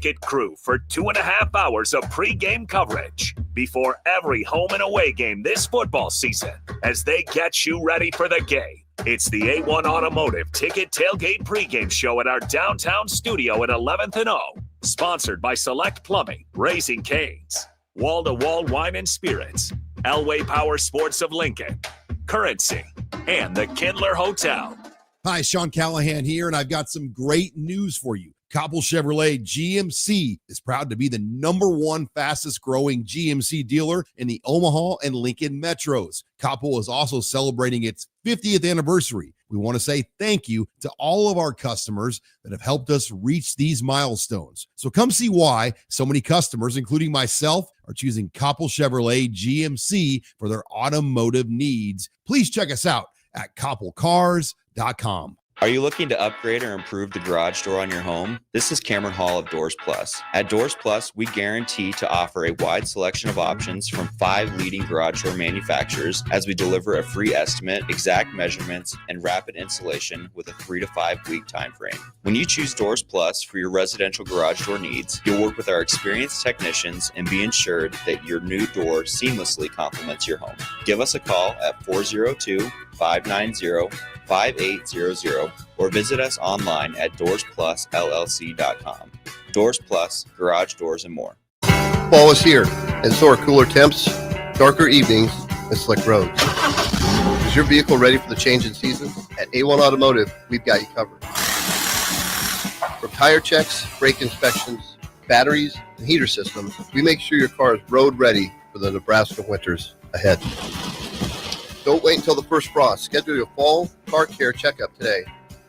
Ticket crew for 2.5 hours of pregame coverage before every home and away game this football season as they get you ready for the game. It's the A1 Automotive Ticket Tailgate pregame show at our downtown studio at 11th and O. Sponsored by Select Plumbing, Raising Cane's, Wall to Wall Wine and Spirits, Elway Power Sports of Lincoln, Currency, and the Kindler Hotel. Hi, Sean Callahan here, and I've got some great news for you. Koppel Chevrolet GMC is proud to be the #1 fastest growing GMC dealer in the Omaha and Lincoln metros. Koppel is also celebrating its 50th anniversary. We want to say thank you to all of our customers that have helped us reach these milestones. So come see why so many customers, including myself, are choosing Koppel Chevrolet GMC for their automotive needs. Please check us out at koppelcars.com. Are you looking to upgrade or improve the garage door on your home? This is Cameron Hall of Doors Plus. At Doors Plus, we guarantee to offer a wide selection of options from 5 leading garage door manufacturers as we deliver a free estimate, exact measurements, and rapid installation with a 3 to 5 week time frame. When you choose Doors Plus for your residential garage door needs, you'll work with our experienced technicians and be ensured that your new door seamlessly complements your home. Give us a call at 402-590-5800 or visit us online at DoorsPlusLLC.com. Doors Plus, garage doors and more. Fall is here, and so are cooler temps, darker evenings, and slick roads. Is your vehicle ready for the change in season? At A1 Automotive, we've got you covered. From tire checks, brake inspections, batteries, and heater systems, we make sure your car is road ready for the Nebraska winters ahead. Don't wait until the first frost. Schedule your fall car care checkup today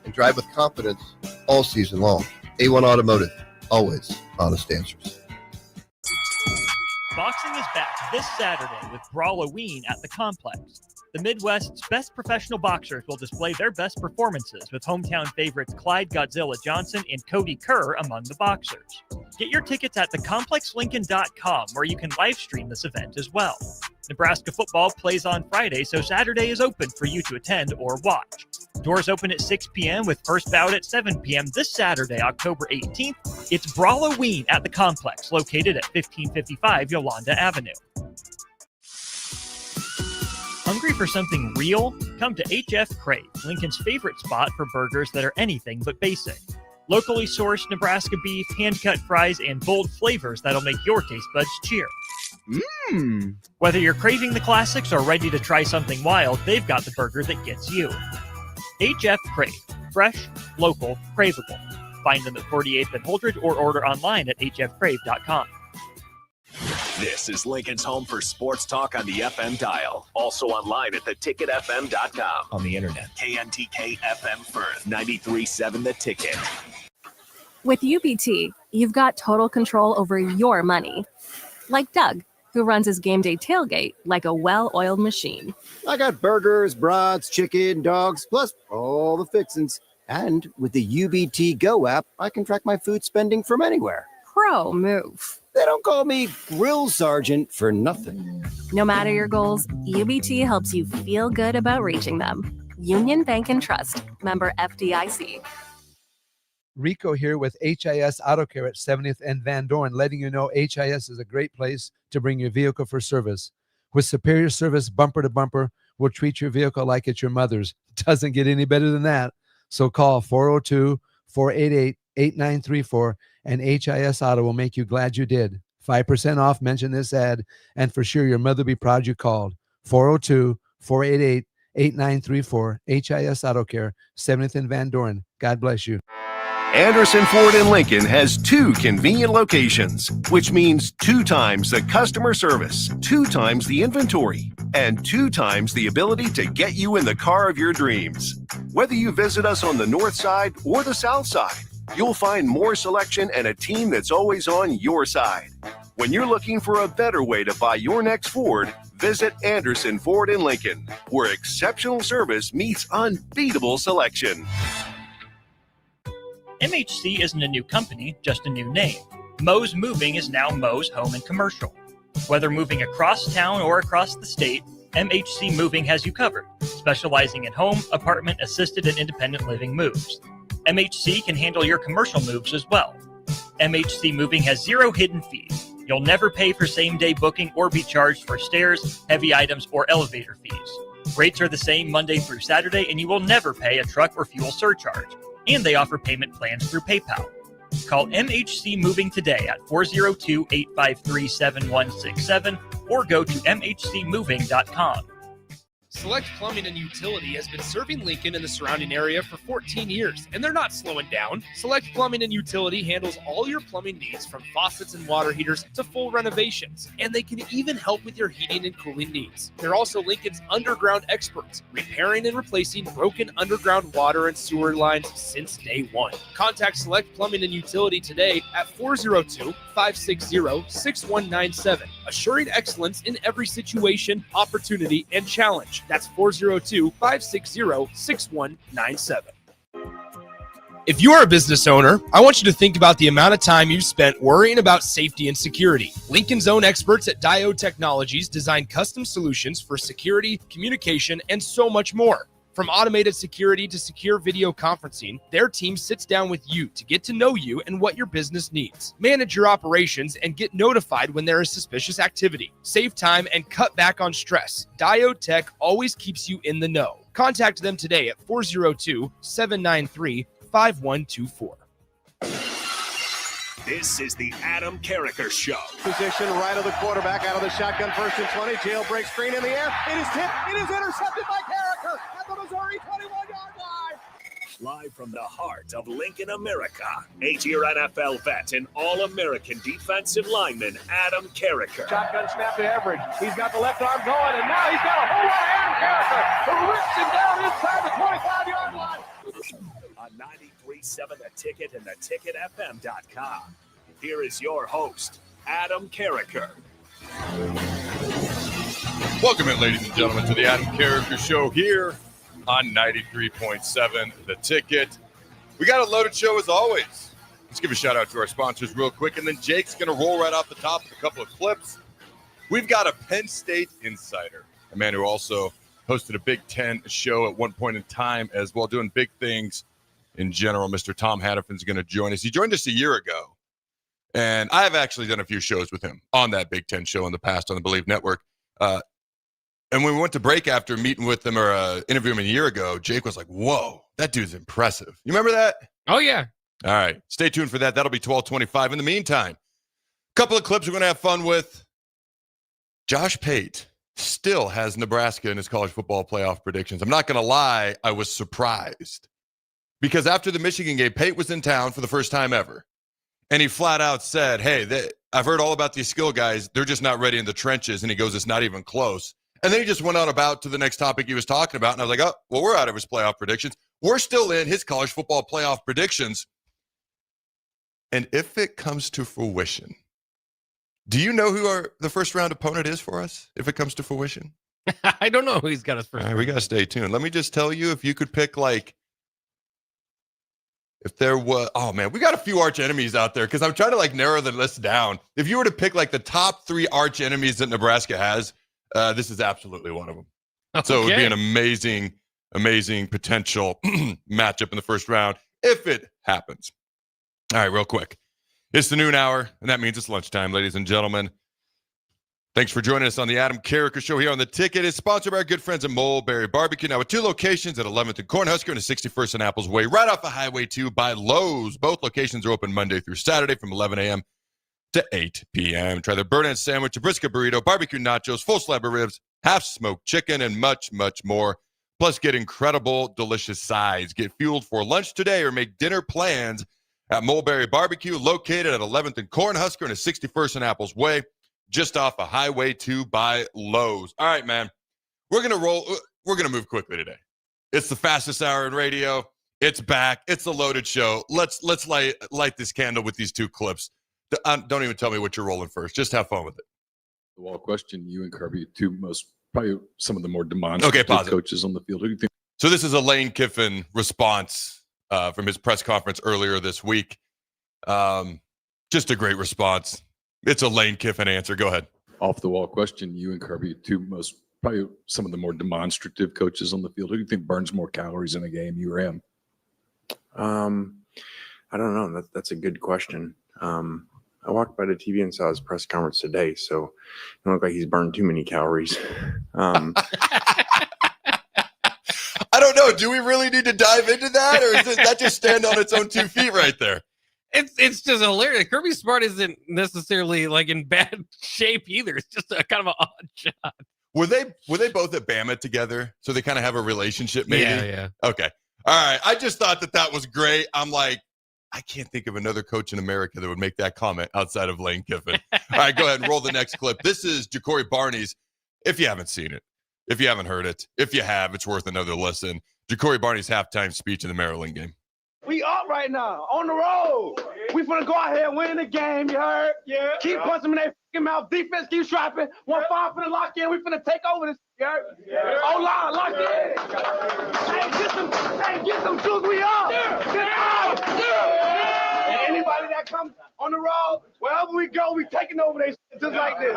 and drive with confidence all season long. A1 Automotive, always honest answers. Boxing is back this Saturday with Brawloween at the Complex. The Midwest's best professional boxers will display their best performances with hometown favorites Clyde Godzilla Johnson and Cody Kerr among the boxers. Get your tickets at thecomplexlincoln.com where you can live stream this event as well. Nebraska football plays on Friday, so Saturday is open for you to attend or watch. Doors open at 6 p.m. with first bout at 7 p.m. this Saturday, October 18th. It's Brawloween at the Complex, located at 1555 Yolanda Avenue. Hungry for something real? Come to HF Crave, Lincoln's favorite spot for burgers that are anything but basic. Locally sourced Nebraska beef, hand-cut fries, and bold flavors that'll make your taste buds cheer. Whether you're craving the classics or ready to try something wild, they've got the burger that gets you. HF Crave. Fresh, local, craveable. Find them at 48th and Holdridge or order online at hfcrave.com. This is Lincoln's home for sports talk on the FM dial. Also online at theticketfm.com. On the internet, KNTK FM Firth, 93.7 The Ticket. With UBT, you've got total control over your money. Like Doug, who runs his game day tailgate like a well-oiled machine. I got burgers, brats, chicken, dogs, plus all the fixins. And with the UBT Go app, I can track my food spending from anywhere. Pro move. They don't call me Grill Sergeant for nothing. No matter your goals, UBT helps you feel good about reaching them. Union Bank and Trust. Member FDIC. Rico here with HIS Auto Care at 70th and Van Dorn, letting you know HIS is a great place to bring your vehicle for service. With superior service bumper to bumper, we'll treat your vehicle like it's your mother's. Doesn't get any better than that. So call 402-488-8934 and HIS Auto will make you glad you did. 5% off, mention this ad, and for sure your mother will be proud you called. 402-488-8934, HIS Auto Care, 70th and Van Dorn. God bless you. Anderson Ford in Lincoln has 2 convenient locations, which means 2 times the customer service, 2 times the inventory, and 2 times the ability to get you in the car of your dreams. Whether you visit us on the north side or the south side, you'll find more selection and a team that's always on your side. When you're looking for a better way to buy your next Ford, visit Anderson Ford in Lincoln, where exceptional service meets unbeatable selection. MHC isn't a new company, just a new name. Moe's Moving is now Moe's Home and Commercial. Whether moving across town or across the state, MHC Moving has you covered, specializing in home, apartment, assisted, and independent living moves. MHC can handle your commercial moves as well. MHC Moving has 0 hidden fees. You'll never pay for same-day booking or be charged for stairs, heavy items, or elevator fees. Rates are the same Monday through Saturday, and you will never pay a truck or fuel surcharge. And they offer payment plans through PayPal. Call MHC Moving today at 402-853-7167 or go to mhcmoving.com. Select Plumbing and Utility has been serving Lincoln and the surrounding area for 14 years, and they're not slowing down. Select Plumbing and Utility handles all your plumbing needs from faucets and water heaters to full renovations, and they can even help with your heating and cooling needs. They're also Lincoln's underground experts, repairing and replacing broken underground water and sewer lines since day one. Contact Select Plumbing and Utility today at 402-560-6197, assuring excellence in every situation, opportunity, and challenge. That's 402-560-6197. If you are a business owner, I want you to think about the amount of time you've spent worrying about safety and security. Lincoln's own experts at Diode Technologies design custom solutions for security, communication, and so much more. From automated security to secure video conferencing, their team sits down with you to get to know you and what your business needs. Manage your operations and get notified when there is suspicious activity. Save time and cut back on stress. Diode Tech always keeps you in the know. Contact them today at 402-793-5124. This is the Adam Carricker Show. Position right of the quarterback, out of the shotgun, 1st and 20. Jailbreak screen in the air. It is tipped. It is intercepted by Carricker at the Missouri 21-yard line. Live from the heart of Lincoln, America, 8-year NFL vet and All-American defensive lineman Adam Carricker. Shotgun snap to Everidge. He's got the left arm going, and now he's got a whole lot of Adam Carricker who rips him down inside the 25-yard line. On 93.7 The Ticket and theticketfm.com. Here is your host, Adam Carricker. Welcome in, ladies and gentlemen, to the Adam Carricker Show here on 93.7 The Ticket. We got a loaded show as always. Let's give a shout out to our sponsors real quick, and then Jake's going to roll right off the top with a couple of clips. We've got a Penn State insider, a man who also hosted a Big Ten show at one point in time as well, doing big things in general. Mr. Tom Hannafin is going to join us. He joined us a year ago, and I have actually done a few shows with him on that Big Ten show in the past on the Believe Network. And when we went to break after meeting with him or interviewing him a year ago, Jake was like, whoa, that dude's impressive. You remember that? Oh, yeah. All right. Stay tuned for that. That'll be 12:25. In the meantime, a couple of clips we're going to have fun with. Josh Pate still has Nebraska in his college football playoff predictions. I'm not going to lie, I was surprised. Because after the Michigan game, Pate was in town for the first time ever. And he flat out said, hey, I've heard all about these skill guys. They're just not ready in the trenches. And he goes, it's not even close. And then he just went on about to the next topic he was talking about. And I was like, oh, well, we're out of his playoff predictions. We're still in his college football playoff predictions. And if it comes to fruition, do you know who the first round opponent is for us if it comes to fruition? I don't know who he's got us first. All right, we got to stay tuned. Let me just tell you, if you could pick if there was, oh man, we got a few arch enemies out there because I'm trying to narrow the list down. If you were to pick the top 3 arch enemies that Nebraska has, this is absolutely one of them. Okay. So it would be an amazing, amazing potential matchup in the first round if it happens. All right, real quick. It's the noon hour, and that means it's lunchtime, ladies and gentlemen. Thanks for joining us on the Adam Carricker Show here on The Ticket. It's sponsored by our good friends at Mulberry Barbecue. Now with 2 locations at 11th and Cornhusker and 61st and Apples Way, right off of Highway 2 by Lowe's. Both locations are open Monday through Saturday from 11 a.m. to 8 p.m. Try their burnt-end sandwich, a brisket burrito, barbecue nachos, full slab of ribs, half-smoked chicken, and much, much more. Plus, get incredible, delicious sides. Get fueled for lunch today or make dinner plans at Mulberry Barbecue, located at 11th and Cornhusker and 61st and Apples Way, just off of Highway 2 by Lowe's. All right, man. We're going to roll. We're going to move quickly today. It's the fastest hour in radio. It's back. It's a loaded show. Let's light this candle with these 2 clips. Don't even tell me what you're rolling first. Just have fun with it. The wall question, you and Kirby, 2 probably some of the more demonstrative coaches on the field. Who do you think? So this is a Lane Kiffin response from his press conference earlier this week. Just a great response. It's a Lane Kiffin answer. Go ahead. Off the wall question, you and Kirby, 2 probably some of the more demonstrative coaches on the field. Who do you think burns more calories in a game, you or him? I don't know. That's a good question. I walked by the TV and saw his press conference today, so it don't look like he's burned too many calories. I don't know. Do we really need to dive into that, or is that just stand on its own 2 feet right there? It's just hilarious. Kirby Smart isn't necessarily like in bad shape either. It's just a kind of an odd shot. Were they both at Bama together? So they kind of have a relationship, maybe? Yeah. Okay. All right. I just thought that was great. I'm like, I can't think of another coach in America that would make that comment outside of Lane Kiffin. All right, go ahead and roll the next clip. This is Ja'Cory Barney's. If you haven't seen it, if you haven't heard it, if you have, it's worth another listen. Ja'Cory Barney's halftime speech in the Maryland game. We up right now, on the road. We finna go out here and win the game, you heard? Yeah. Keep punching in their fucking mouth. Defense keep strapping. 1-5 finna lock in. We finna take over this, you heard? Yeah. O-line, lock in. Get some shoes, we up. Yeah. And anybody that comes on the road, wherever we go, we taking over their shit just like this.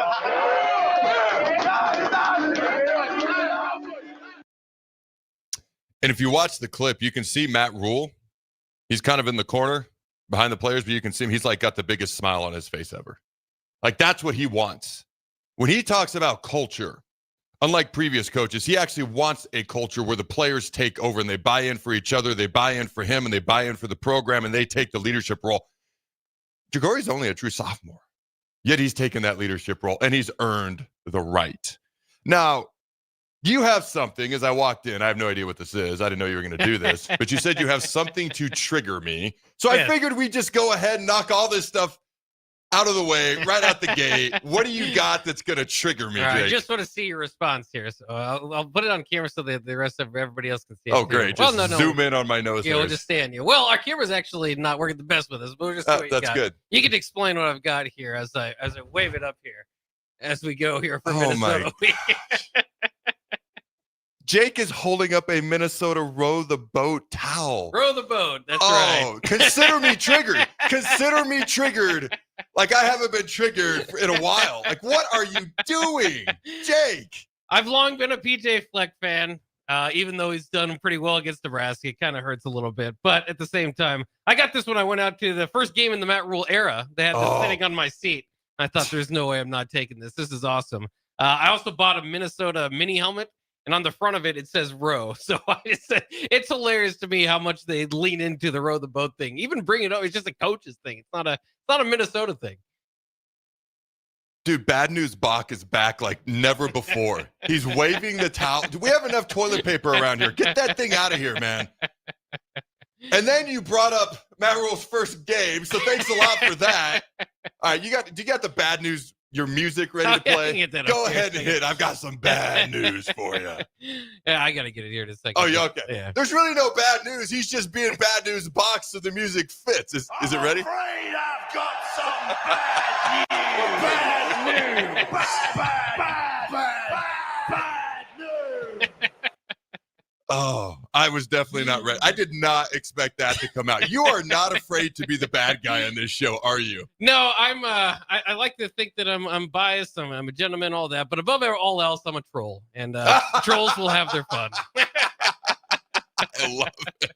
And if you watch the clip, you can see Matt Rule. He's kind of in the corner behind the players, but you can see him. He's like got the biggest smile on his face ever. Like that's what he wants. When he talks about culture, unlike previous coaches, he actually wants a culture where the players take over and they buy in for each other. They buy in for him and they buy in for the program and they take the leadership role. Ja'Cory's only a true sophomore, yet he's taken that leadership role and he's earned the right. Now, you have something, as I walked in, I have no idea what this is. I didn't know you were going to do this, but you said you have something to trigger me. So I figured we'd just go ahead and knock all this stuff out of the way, right out the gate. What do you got that's going to trigger me, Jake? I just want to see your response here. So I'll put it on camera so that the rest of everybody else can see it. Oh, great. Just zoom in on my nose. Yeah, we'll just stay on you. Well, our camera's actually not working the best with us, but we'll just see what you that's got. Good. You can explain what I've got here as I wave it up here as we go here for Minnesota. Jake is holding up a Minnesota row the boat towel. Row the boat. That's right. Consider me triggered. Consider me triggered. Like I haven't been triggered in a while. Like, what are you doing, Jake? I've long been a PJ Fleck fan, even though he's done pretty well against Nebraska. It kind of hurts a little bit. But at the same time, I got this when I went out to the first game in the Matt Rule era. They had this sitting on my seat. I thought there's no way I'm not taking this. This is awesome. I also bought a Minnesota mini helmet. And on the front of it, it says row. So it's hilarious to me how much they lean into the row the boat thing. Even bring it up. It's just a coach's thing. It's not a Minnesota thing. Dude, Bad News Bach is back like never before. He's waving the towel. Do we have enough toilet paper around here? Get that thing out of here, man. And then you brought up Matt Rule's first game. So thanks a lot for that. All right, do you got the bad news? Your music ready to play? Go ahead and hit. I've got some bad news for you. Yeah, I got to get it here in a second. Oh, yeah, okay. Yeah. There's really no bad news. He's just being Bad News Box so the music fits. Is it ready? I'm afraid I've got some bad news. Bad news. Oh, I was definitely not ready. I did not expect that to come out. You are not afraid to be the bad guy on this show, are you? No, I'm. I like to think that I'm biased. I'm a gentleman, all that. But above all else, I'm a troll, and trolls will have their fun. I love it.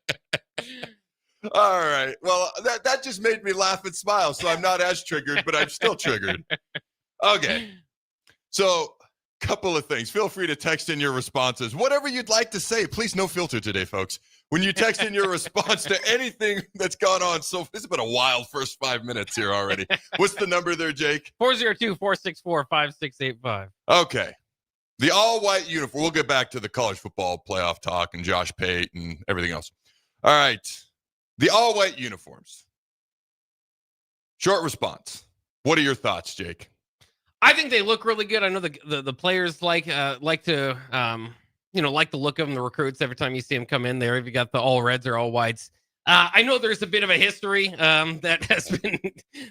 All right. Well, that just made me laugh and smile. So I'm not as triggered, but I'm still triggered. Okay. So. Couple of things. Feel free to text in your responses. Whatever you'd like to say. Please, no filter today, folks. When you text in your response to anything that's gone on. So this has been a wild first 5 minutes here already. What's the number there, Jake? 402-464-5685. Okay. The all-white uniform. We'll get back to the college football playoff talk and Josh Pate and everything else. All right. The all-white uniforms. Short response. What are your thoughts, Jake? I think they look really good. I know the players like to like the look of them, the recruits. Every time you see them come in there, if you got the all reds or all whites. I know there's a bit of a history that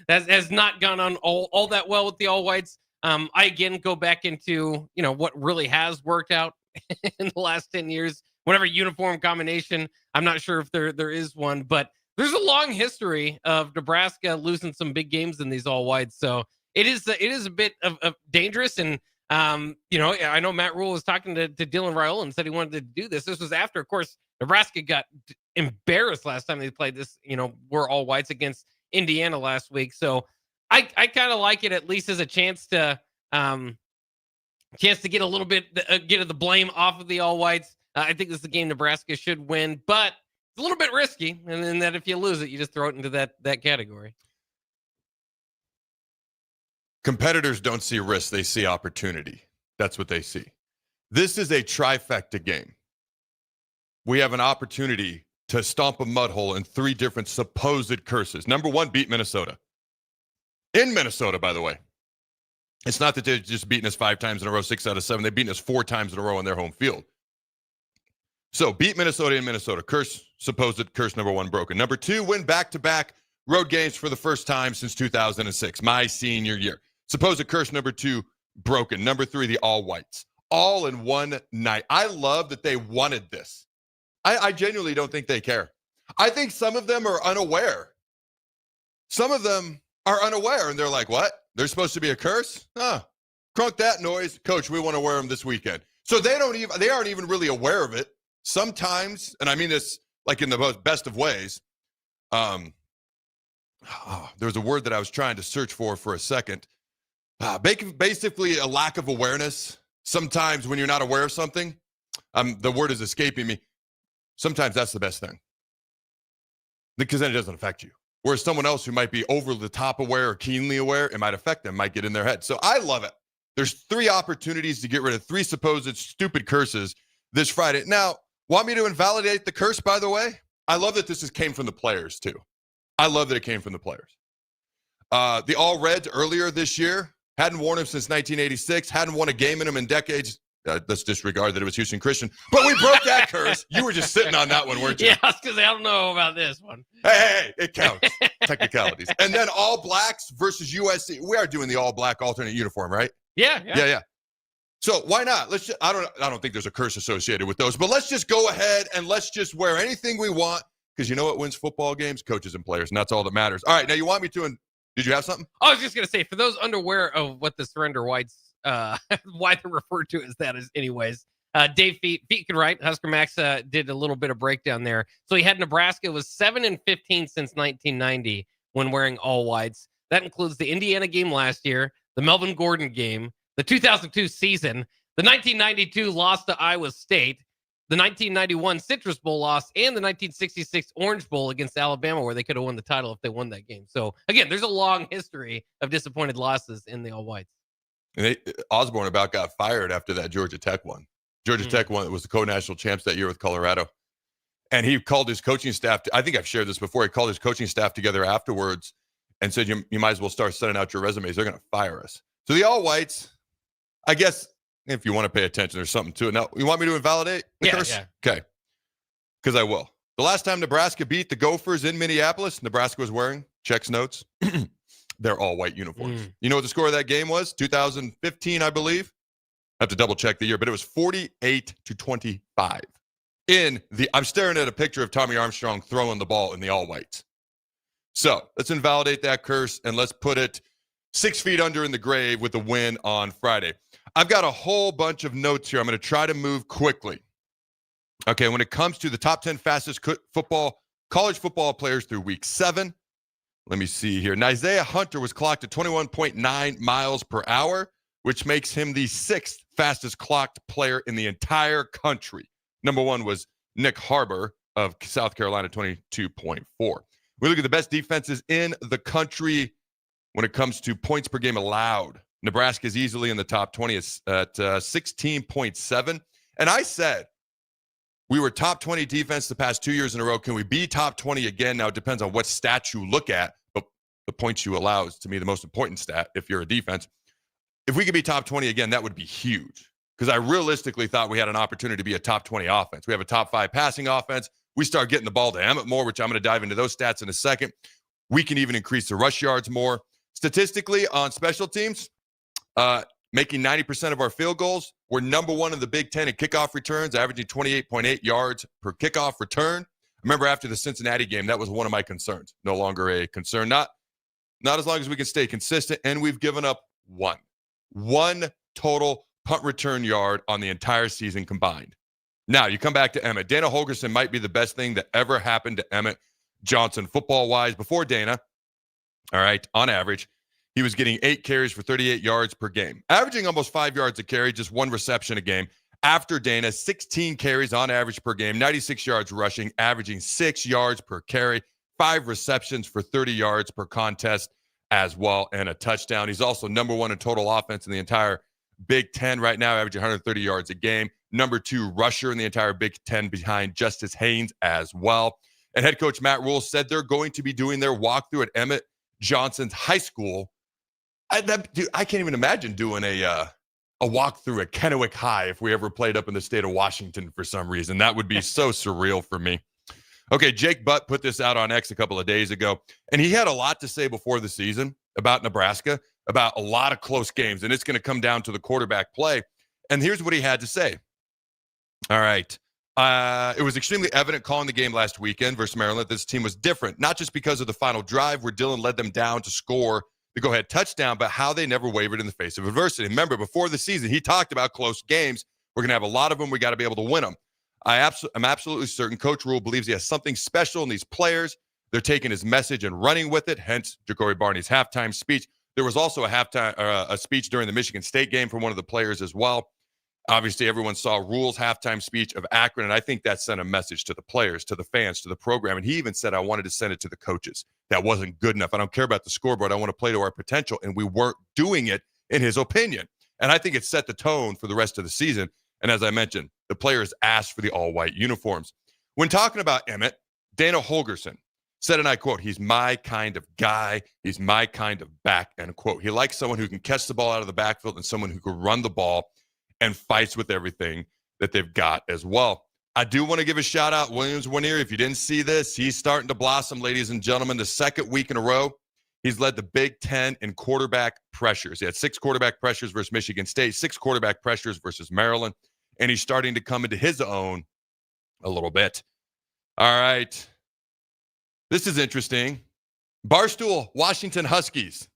has not gone on all that well with the all whites. I again go back into what really has worked out in the last 10 years. Whatever uniform combination, I'm not sure if there is one, but there's a long history of Nebraska losing some big games in these all whites. So. It is a bit of dangerous, and I know Matt Rule was talking to Dylan Raiola and said he wanted to do this. This was after, of course, Nebraska got embarrassed last time they played this, we're all whites against Indiana last week. So I kind of like it, at least as a chance to get a little bit, get the blame off of the all whites. I think this is a game Nebraska should win, but it's a little bit risky. And then that if you lose it, you just throw it into that category. Competitors don't see risk, they see opportunity. That's what they see. This is a trifecta game. We have an opportunity to stomp a mud hole in 3 different supposed curses. Number 1, beat Minnesota. In Minnesota, by the way. It's not that they've just beaten us 5 times in a row, 6 out of 7. They've beaten us 4 times in a row on their home field. So beat Minnesota in Minnesota. Supposed curse number 1 broken. Number 2, win back-to-back road games for the first time since 2006, my senior year. Supposed curse number 2 broken. Number 3, the all whites. All in one night. I love that they wanted this. I genuinely don't think they care. I think some of them are unaware. Some of them are unaware, and they're like, what? They're supposed to be a curse? Crunk that noise. Coach, we want to wear them this weekend. So they aren't even really aware of it. Sometimes, and I mean this like in the most best of ways, there was a word that I was trying to search for a second. Basically a lack of awareness. Sometimes when you're not aware of something, the word is escaping me. Sometimes that's the best thing. Because then it doesn't affect you. Whereas someone else who might be over the top aware or keenly aware, it might affect them, might get in their head. So I love it. There's 3 opportunities to get rid of 3 supposed stupid curses this Friday. Now, want me to invalidate the curse, by the way? I love that this came from the players, too. I love that it came from the players. The All Reds earlier this year hadn't worn them since 1986, hadn't won a game in them in decades. Let's disregard that it was Houston Christian. But we broke that curse. You were just sitting on that one, weren't you? Yeah, because I don't know about this one. Hey, it counts. Technicalities. And then All Blacks versus USC. We are doing the All Black alternate uniform, right? Yeah. So why not? Let's just, I don't think there's a curse associated with those, but let's just go ahead and let's just wear anything we want, because you know what wins football games? Coaches and players, and that's all that matters. All right, now you want me to, did you have something? I was just going to say, for those unaware of what the surrender whites, why they're referred to as that is anyways, Dave Feet can write. Husker Max did a little bit of breakdown there. So he had Nebraska was 7-15 since 1990 when wearing all whites. That includes the Indiana game last year, the Melvin Gordon game, the 2002 season, the 1992 loss to Iowa State, the 1991 Citrus Bowl loss, and the 1966 Orange Bowl against Alabama, where they could have won the title if they won that game. So again, there's a long history of disappointed losses in the all whites. And Osborne about got fired after that Georgia Tech one. Georgia Tech one was the co-national champs that year with Colorado. And he called his coaching staff. I think I've shared this before. He called his coaching staff together afterwards and said, you might as well start sending out your resumes. They're going to fire us. So the all whites, I guess, if you want to pay attention, there's something to it. Now, you want me to invalidate the curse? Yeah. Okay. Because I will. The last time Nebraska beat the Gophers in Minneapolis, Nebraska was wearing, checks notes, they're all white uniforms. You know what the score of that game was? 2015, I believe. I have to double check the year, but it was 48-25. I'm staring at a picture of Tommy Armstrong throwing the ball in the all whites. So let's invalidate that curse and let's put it 6 feet under in the grave with a win on Friday. I've got a whole bunch of notes here. I'm going to try to move quickly. Okay, when it comes to the top 10 fastest college football players through week 7, let me see here. Isaiah Hunter was clocked at 21.9 miles per hour, which makes him the 6th fastest clocked player in the entire country. Number 1 was Nick Harbor of South Carolina, 22.4. We look at the best defenses in the country when it comes to points per game allowed. Nebraska is easily in the top 20 at 16.7. And I said we were top 20 defense the past 2 years in a row. Can we be top 20 again? Now, it depends on what stat you look at, but the points you allow is, to me, the most important stat if you're a defense. If we could be top 20 again, that would be huge, because I realistically thought we had an opportunity to be a top 20 offense. We have a top 5 passing offense. We start getting the ball to Emmett more, which I'm going to dive into those stats in a second. We can even increase the rush yards more. Statistically, on special teams, making 90% of our field goals, we're number 1 in the Big Ten in kickoff returns, averaging 28.8 yards per kickoff return. I remember after the Cincinnati game, that was one of my concerns. No longer a concern. Not as long as we can stay consistent, and we've given up one total punt return yard on the entire season combined. Now, you come back to Emmett. Dana Holgorsen might be the best thing that ever happened to Emmett Johnson football-wise. Before Dana, all right, on average, he was getting 8 carries for 38 yards per game, averaging almost 5 yards a carry, just 1 reception a game. After Dana, 16 carries on average per game, 96 yards rushing, averaging 6 yards per carry, 5 receptions for 30 yards per contest as well, and a touchdown. He's also number 1 in total offense in the entire Big Ten right now, averaging 130 yards a game. Number 2 rusher in the entire Big Ten behind Justice Haynes as well. And head coach Matt Rule said they're going to be doing their walkthrough at Emmett Johnson's high school. I can't even imagine doing a walkthrough at Kennewick High if we ever played up in the state of Washington for some reason. That would be so surreal for me. Okay, Jake Butt put this out on X a couple of days ago, and he had a lot to say before the season about Nebraska, about a lot of close games, and it's going to come down to the quarterback play. And here's what he had to say. All right. It was extremely evident calling the game last weekend versus Maryland that this team was different, not just because of the final drive where Dillon led them down to score the go-ahead touchdown, but how they never wavered in the face of adversity. Remember, before the season, he talked about close games. We're going to have a lot of them. We got to be able to win them. I'm absolutely certain Coach Rule believes he has something special in these players. They're taking his message and running with it, hence Jacory Barney's halftime speech. There was also a speech during the Michigan State game from one of the players as well. Obviously, everyone saw Rule's halftime speech of Akron, and I think that sent a message to the players, to the fans, to the program. And he even said, I wanted to send it to the coaches. That wasn't good enough. I don't care about the scoreboard. I want to play to our potential. And we weren't doing it, in his opinion. And I think it set the tone for the rest of the season. And as I mentioned, the players asked for the all-white uniforms. When talking about Emmett, Dana Holgorsen said, and I quote, he's my kind of guy. He's my kind of back, end quote. He likes someone who can catch the ball out of the backfield and someone who can run the ball and fights with everything that they've got as well. I do want to give a shout out Williams Winier. If you didn't see this, he's starting to blossom, ladies and gentlemen. The second week in a row, he's led the Big Ten in quarterback pressures. He had 6 quarterback pressures versus Michigan State, 6 quarterback pressures versus Maryland, and he's starting to come into his own a little bit. All right. This is interesting. Barstool, Washington Huskies.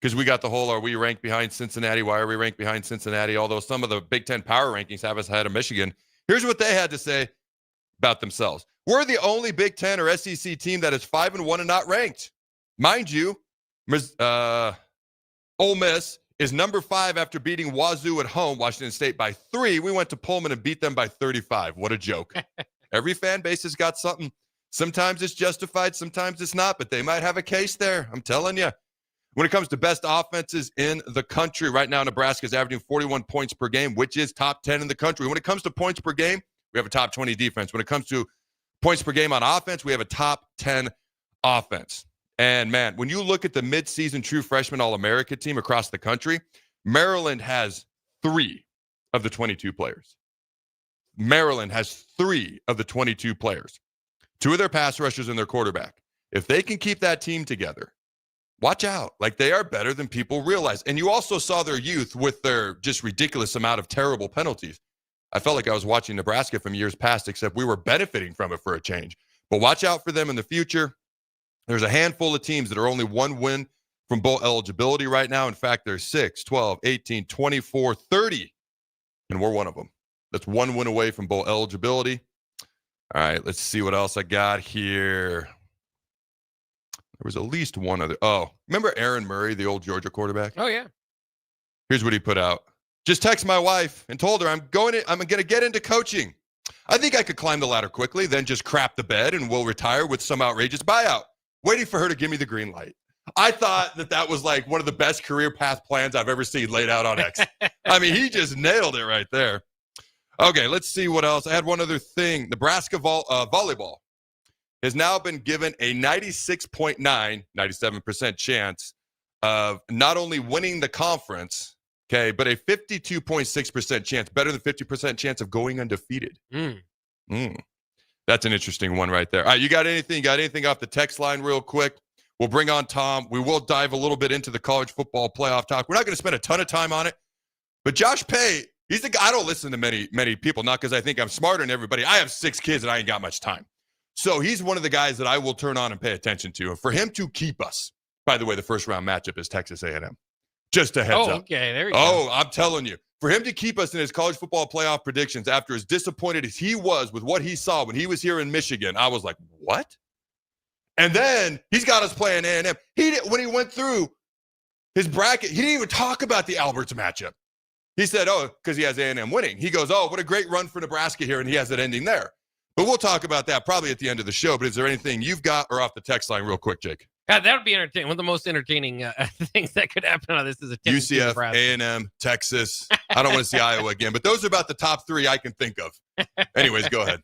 Because we got the whole, are we ranked behind Cincinnati? Why are we ranked behind Cincinnati? Although some of the Big Ten power rankings have us ahead of Michigan. Here's what they had to say about themselves. We're the only Big Ten or SEC team that is 5-1 and not ranked. Mind you, Ole Miss is number 5 after beating Wazoo at home, Washington State, by 3. We went to Pullman and beat them by 35. What a joke. Every fan base has got something. Sometimes it's justified, sometimes it's not, but they might have a case there. I'm telling you. When it comes to best offenses in the country, right now Nebraska is averaging 41 points per game, which is top 10 in the country. When it comes to points per game, we have a top 20 defense. When it comes to points per game on offense, we have a top 10 offense. And, man, when you look at the midseason true freshman All-America team across the country, Maryland has 3 of the 22 players. Maryland has 3 of the 22 players. 2 of their pass rushers and their quarterback. If they can keep that team together, watch out. Like, they are better than people realize. And you also saw their youth with their just ridiculous amount of terrible penalties. I felt like I was watching Nebraska from years past, except we were benefiting from it for a change. But watch out for them in the future. There's a handful of teams that are only 1 win from bowl eligibility right now. In fact, there's 6, 12, 18, 24, 30, and we're one of them. That's 1 win away from bowl eligibility. All right, let's see what else I got here. There was at least one other. Oh, remember Aaron Murray, the old Georgia quarterback? Oh, yeah. Here's what he put out. Just text my wife and told her I'm going to get into coaching. I think I could climb the ladder quickly, then just crap the bed and we'll retire with some outrageous buyout. Waiting for her to give me the green light. I thought that was like one of the best career path plans I've ever seen laid out on X. I mean, he just nailed it right there. Okay, let's see what else. I had one other thing. Nebraska volleyball has now been given a 97% chance of not only winning the conference, okay, but a 52.6% chance, better than 50% chance of going undefeated. That's an interesting one right there. All right, you got anything? Got anything off the text line real quick? We'll bring on Tom. We will dive a little bit into the college football playoff talk. We're not going to spend a ton of time on it, but Josh Pate, he's the guy. I don't listen to many people, not because I think I'm smarter than everybody. I have 6 kids and I ain't got much time. So he's one of the guys that I will turn on and pay attention to. And for him to keep us, by the way, the first round matchup is Texas A&M. Just a heads up. Okay, there you go. Oh, I'm telling you. For him to keep us in his college football playoff predictions after as disappointed as he was with what he saw when he was here in Michigan, I was like, what? And then he's got us playing A&M. When he went through his bracket, he didn't even talk about the Alberts matchup. He said, oh, because he has A&M winning. He goes, oh, what a great run for Nebraska here, and he has it ending there. But we'll talk about that probably at the end of the show. But is there anything you've got or off the text line real quick, Jake? Yeah, that would be entertaining. One of the most entertaining things that could happen on this is a UCF, A&M, Texas. I don't want to see Iowa again, but those are about the top three I can think of. Anyways, go ahead.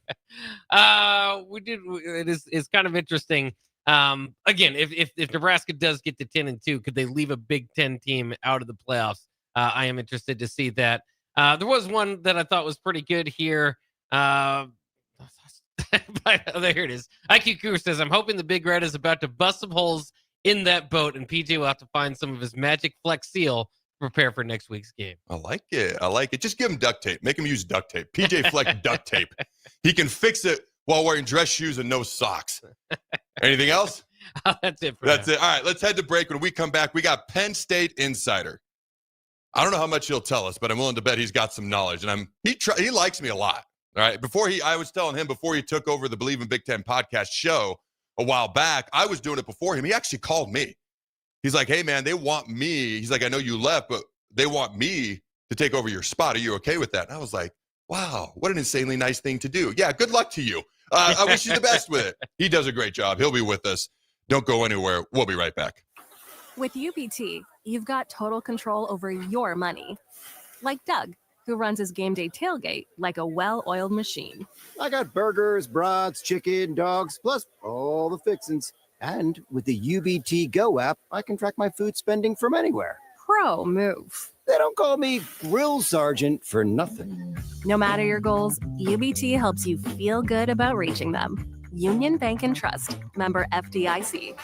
It's kind of interesting. Again, if Nebraska does get to 10-2, could they leave a Big Ten team out of the playoffs? I am interested to see that. There was one that I thought was pretty good here. There it is. IQ Cooper says, I'm hoping the Big Red is about to bust some holes in that boat, and PJ will have to find some of his magic flex seal to prepare for next week's game. I like it. Just give him duct tape. Make him use duct tape. PJ Fleck duct tape. He can fix it while wearing dress shoes and no socks. Anything else? That's it. That's it. All right, let's head to break. When we come back, we got Penn State Insider. I don't know how much he'll tell us, but I'm willing to bet he's got some knowledge, and he likes me a lot. All right. I was telling him before he took over the Believe in Big Ten podcast show a while back, I was doing it before him. He actually called me. He's like, hey, man, they want me. He's like, I know you left, but they want me to take over your spot. Are you okay with that? And I was like, wow, what an insanely nice thing to do. Yeah, good luck to you. I wish you the best with it. He does a great job. He'll be with us. Don't go anywhere. We'll be right back. With UBT, you've got total control over your money. Like Doug, who runs his game day tailgate like a well-oiled machine. I got burgers, brats, chicken, dogs, plus all the fixins. And with the UBT Go app, I can track my food spending from anywhere. Pro move. They don't call me Grill Sergeant for nothing. No matter your goals, UBT helps you feel good about reaching them. Union Bank and Trust. Member FDIC.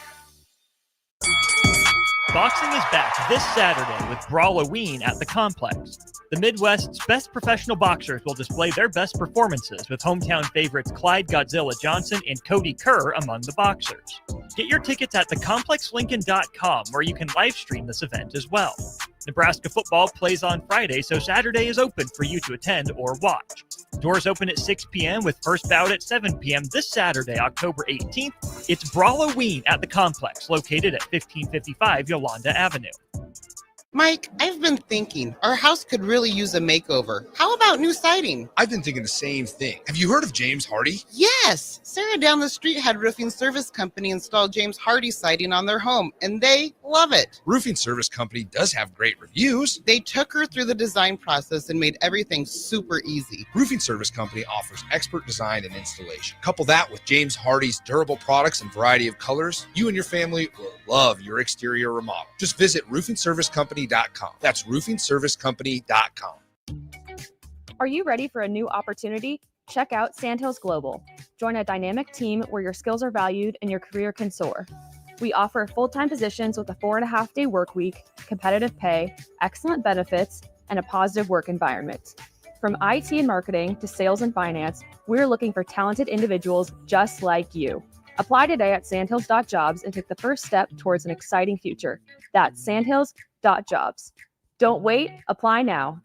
Boxing is back this Saturday with Brawloween at the Complex. The Midwest's best professional boxers will display their best performances with hometown favorites Clyde Godzilla Johnson and Cody Kerr among the boxers. Get your tickets at thecomplexlincoln.com, where you can live stream this event as well. Nebraska football plays on Friday, so Saturday is open for you to attend or watch. Doors open at 6 p.m. with first bout at 7 p.m. this Saturday, October 18th. It's Brawloween at the Complex, located at 1555 Yolanda Avenue. Mike, I've been thinking our house could really use a makeover. How about new siding? I've been thinking the same thing. Have you heard of James Hardy? Yes. Sarah down the street had Roofing Service Company install James Hardy siding on their home, and they love it. Roofing Service Company does have great reviews. They took her through the design process and made everything super easy. Roofing Service Company offers expert design and installation. Couple that with James Hardy's durable products and variety of colors, you and your family will love your exterior remodel. Just visit roofingservicecompany.com. That's roofingservicecompany.com. Are you ready for a new opportunity? Check out Sandhills Global. Join a dynamic team where your skills are valued and your career can soar. We offer full-time positions with a 4.5-day work week, competitive pay, excellent benefits, and a positive work environment. From IT and marketing to sales and finance, we're looking for talented individuals just like you. Apply today at sandhills.jobs and take the first step towards an exciting future. That's sandhills.jobs. Don't wait, apply now.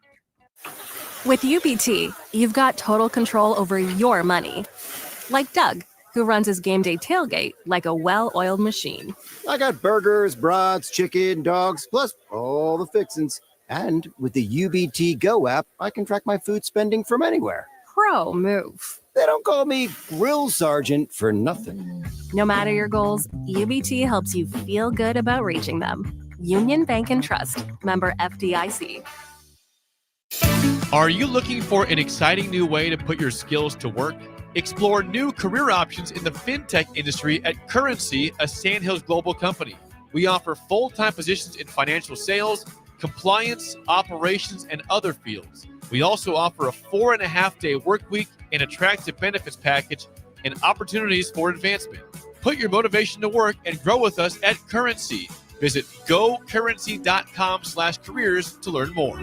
With UBT, you've got total control over your money. Like Doug, who runs his game day tailgate like a well-oiled machine. I got burgers, brats, chicken, dogs, plus all the fixins. And with the UBT Go app, I can track my food spending from anywhere. Pro move. They don't call me Grill Sergeant for nothing. No matter your goals, UBT helps you feel good about reaching them. Union Bank and Trust. Member FDIC. Are you looking for an exciting new way to put your skills to work? Explore new career options in the fintech industry at Currency, a Sandhills Global company. We offer full-time positions in financial sales, compliance, operations, and other fields. We also offer a 4.5-day work week, an attractive benefits package, and opportunities for advancement. Put your motivation to work and grow with us at Currency. Visit gocurrency.com/careers to learn more.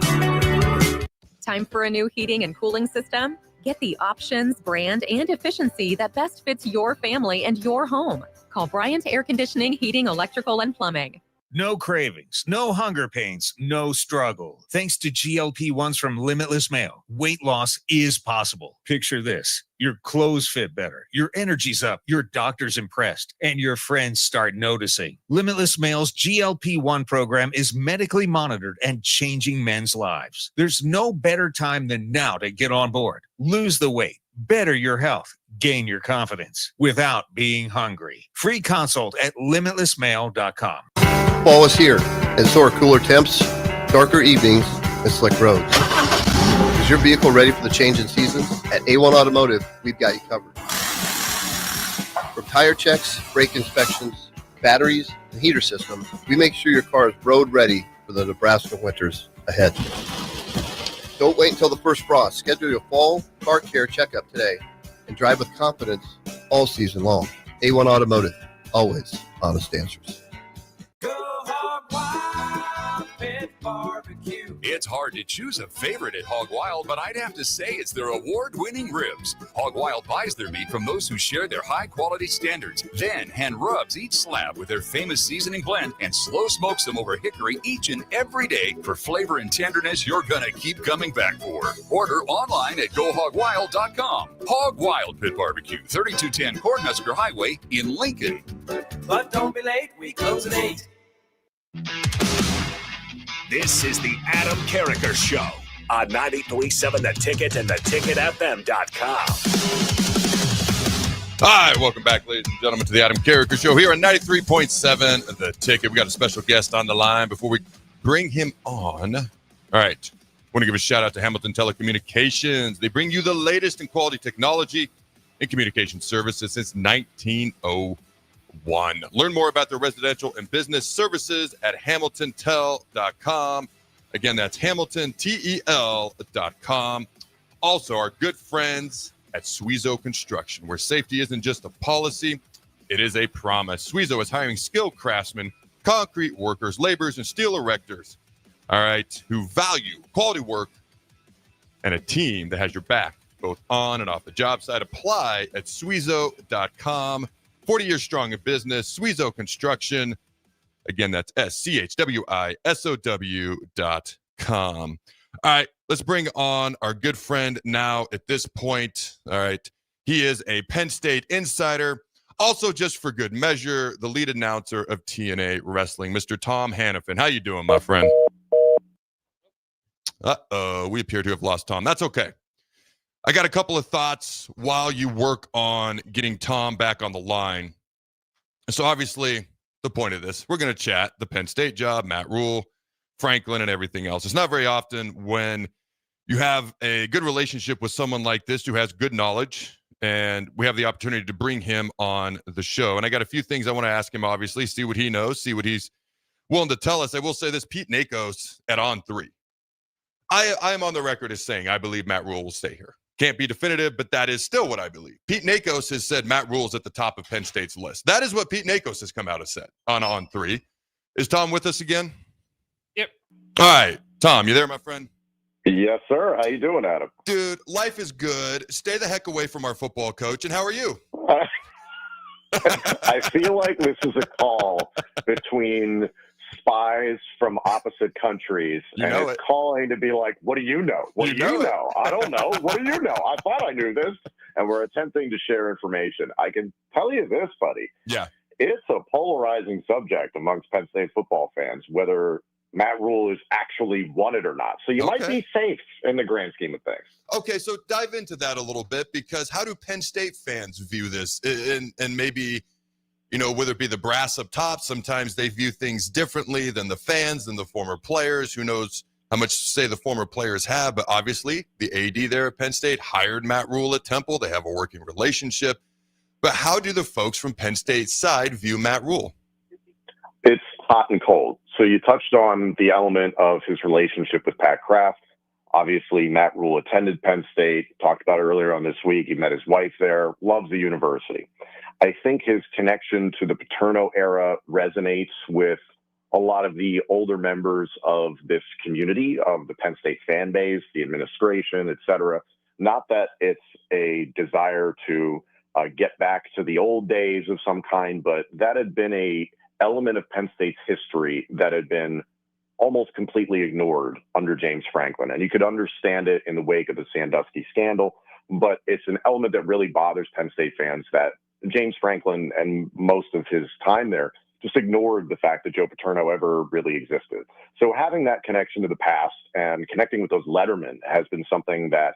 Time for a new heating and cooling system? Get the options, brand, and efficiency that best fits your family and your home. Call Bryant Air Conditioning, Heating, Electrical, and Plumbing. No cravings, no hunger pains, no struggle. Thanks to GLP-1s from Limitless Mail, weight loss is possible. Picture this. Your clothes fit better, your energy's up, your doctor's impressed, and your friends start noticing. Limitless Mail's GLP-1 program is medically monitored and changing men's lives. There's no better time than now to get on board. Lose the weight, better your health, gain your confidence without being hungry. Free consult at limitlessmail.com. Fall is here, and so are cooler temps, darker evenings, and slick roads. Is your vehicle ready for the change in seasons? At A1 Automotive, we've got you covered. From tire checks, brake inspections, batteries, and heater systems, we make sure your car is road ready for the Nebraska winters ahead. Don't wait until the first frost. Schedule your fall car care checkup today and drive with confidence all season long. A1 Automotive, always honest answers. It's hard to choose a favorite at Hog Wild, but I'd have to say it's their award-winning ribs. Hog Wild buys their meat from those who share their high-quality standards, then hand rubs each slab with their famous seasoning blend and slow smokes them over hickory each and every day for flavor and tenderness you're gonna keep coming back for. Order online at GoHogWild.com. Hog Wild Pit Barbecue, 3210 Cornhusker Highway in Lincoln. But don't be late, we close at 8. This is the Adam Carricker Show on 93.7 The Ticket and theticketfm.com. All right, welcome back, ladies and gentlemen, to the Adam Carricker Show here on 93.7 The Ticket. We got a special guest on the line before we bring him on. All right, I want to give a shout out to Hamilton Telecommunications. They bring you the latest in quality technology and communication services since 1901. Learn more about their residential and business services at hamiltontel.com. Again, that's hamiltontel.com. Also, our good friends at Suizo Construction, where safety isn't just a policy, it is a promise. Suizo is hiring skilled craftsmen, concrete workers, laborers, and steel erectors, all right, who value quality work and a team that has your back both on and off the job site. Apply at suizo.com. 40 years strong in business, Suizo Construction. Again, that's SCHWISOW.com. All right, let's bring on our good friend now at this point. All right, he is a Penn State insider. Also, just for good measure, the lead announcer of TNA Wrestling, Mr. Tom Hannafin. How you doing, my friend? Uh-oh, we appear to have lost Tom. That's okay. I got a couple of thoughts while you work on getting Tom back on the line. So obviously, the point of this, we're going to chat the Penn State job, Matt Rule, Franklin, and everything else. It's not very often when you have a good relationship with someone like this who has good knowledge, and we have the opportunity to bring him on the show. And I got a few things I want to ask him, obviously, see what he knows, see what he's willing to tell us. I will say this, Pete Nakos at On 3. I am on the record as saying I believe Matt Rule will stay here. Can't be definitive, but that is still what I believe. Pete Nakos has said Matt Rule is at the top of Penn State's list. That is what Pete Nakos has come out and said on 3. Is Tom with us again? Yep. All right. Tom, you there, my friend? Yes, sir. How you doing, Adam? Dude, life is good. Stay the heck away from our football coach. And how are you? I feel like this is a call between spies from opposite countries, and it's calling to be like, what do you know? What do you know? I don't know. What do you know? I thought I knew this. And we're attempting to share information. I can tell you this, buddy. Yeah. It's a polarizing subject amongst Penn State football fans, whether Matt Rule is actually wanted or not. So you might be safe in the grand scheme of things. Okay, so dive into that a little bit, because how do Penn State fans view this? And maybe, you know, whether it be the brass up top, sometimes they view things differently than the fans, than the former players. Who knows how much say the former players have, but obviously the AD there at Penn State hired Matt Rule at Temple. They have a working relationship. But how do the folks from Penn State's side view Matt Rule? It's hot and cold. So you touched on the element of his relationship with Pat Kraft. Obviously, Matt Rule attended Penn State, talked about it earlier on this week. He met his wife there, loves the university. I think his connection to the Paterno era resonates with a lot of the older members of this community, of the Penn State fan base, the administration, et cetera. Not that it's a desire to get back to the old days of some kind, but that had been a element of Penn State's history that had been almost completely ignored under James Franklin. And you could understand it in the wake of the Sandusky scandal, but it's an element that really bothers Penn State fans that James Franklin and most of his time there just ignored the fact that Joe Paterno ever really existed. So having that connection to the past and connecting with those lettermen has been something that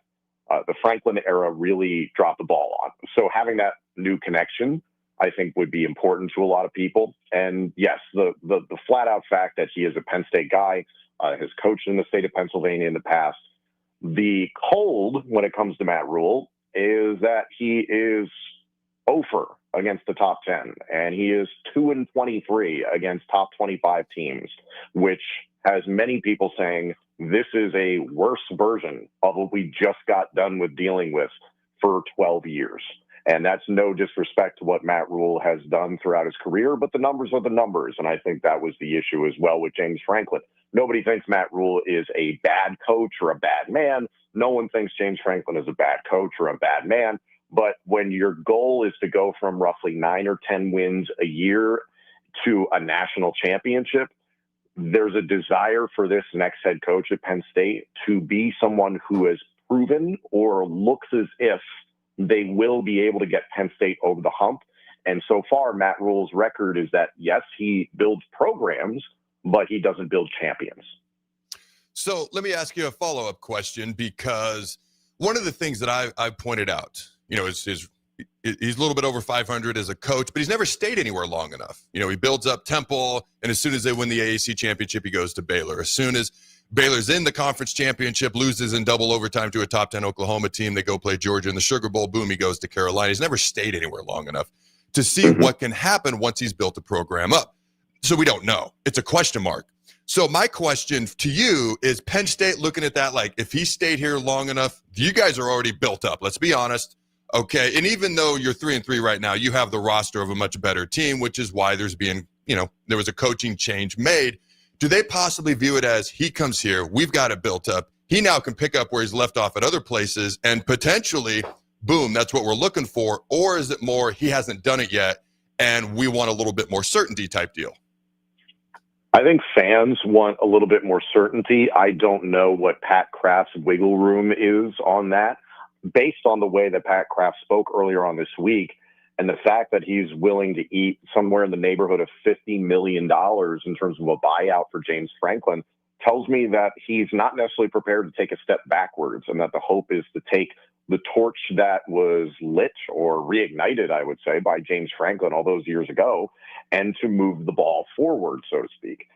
the Franklin era really dropped the ball on. So having that new connection, I think, would be important to a lot of people. And yes, the flat out fact that he is a Penn State guy, has coached in the state of Pennsylvania in the past. The cold when it comes to Matt Rule is that he is 0 against the top 10, and he is 2-23 against top 25 teams, which has many people saying this is a worse version of what we just got done with dealing with for 12 years. And that's no disrespect to what Matt Rule has done throughout his career, but the numbers are the numbers. And I think that was the issue as well with James Franklin. Nobody thinks Matt Rule is a bad coach or a bad man. No one thinks James Franklin is a bad coach or a bad man. But when your goal is to go from roughly 9 or 10 wins a year to a national championship, there's a desire for this next head coach at Penn State to be someone who has proven or looks as if they will be able to get Penn State over the hump. And so far, Matt Rule's record is that, yes, he builds programs, but he doesn't build champions. So let me ask you a follow-up question, because one of the things that I pointed out, is he's a little bit over 500 as a coach, but he's never stayed anywhere long enough. He builds up Temple, and as soon as they win the AAC championship, he goes to Baylor. As soon as Baylor's in the conference championship, loses in double overtime to a top 10 Oklahoma team, they go play Georgia in the Sugar Bowl, boom, he goes to Carolina. He's never stayed anywhere long enough to see what can happen once he's built a program up. So we don't know. It's a question mark. So my question to you is, Penn State looking at that, like, if he stayed here long enough, you guys are already built up. Let's be honest. Okay. And even though you're 3-3 right now, you have the roster of a much better team, which is why there's being, there was a coaching change made. Do they possibly view it as, he comes here, we've got it built up, he now can pick up where he's left off at other places, and potentially, boom, that's what we're looking for? Or is it more, he hasn't done it yet, and we want a little bit more certainty type deal? I think fans want a little bit more certainty. I don't know what Pat Kraft's wiggle room is on that. Based on the way that Pat Kraft spoke earlier on this week, and the fact that he's willing to eat somewhere in the neighborhood of $50 million in terms of a buyout for James Franklin, tells me that he's not necessarily prepared to take a step backwards, and that the hope is to take the torch that was lit or reignited, I would say, by James Franklin all those years ago, and to move the ball forward, so to speak.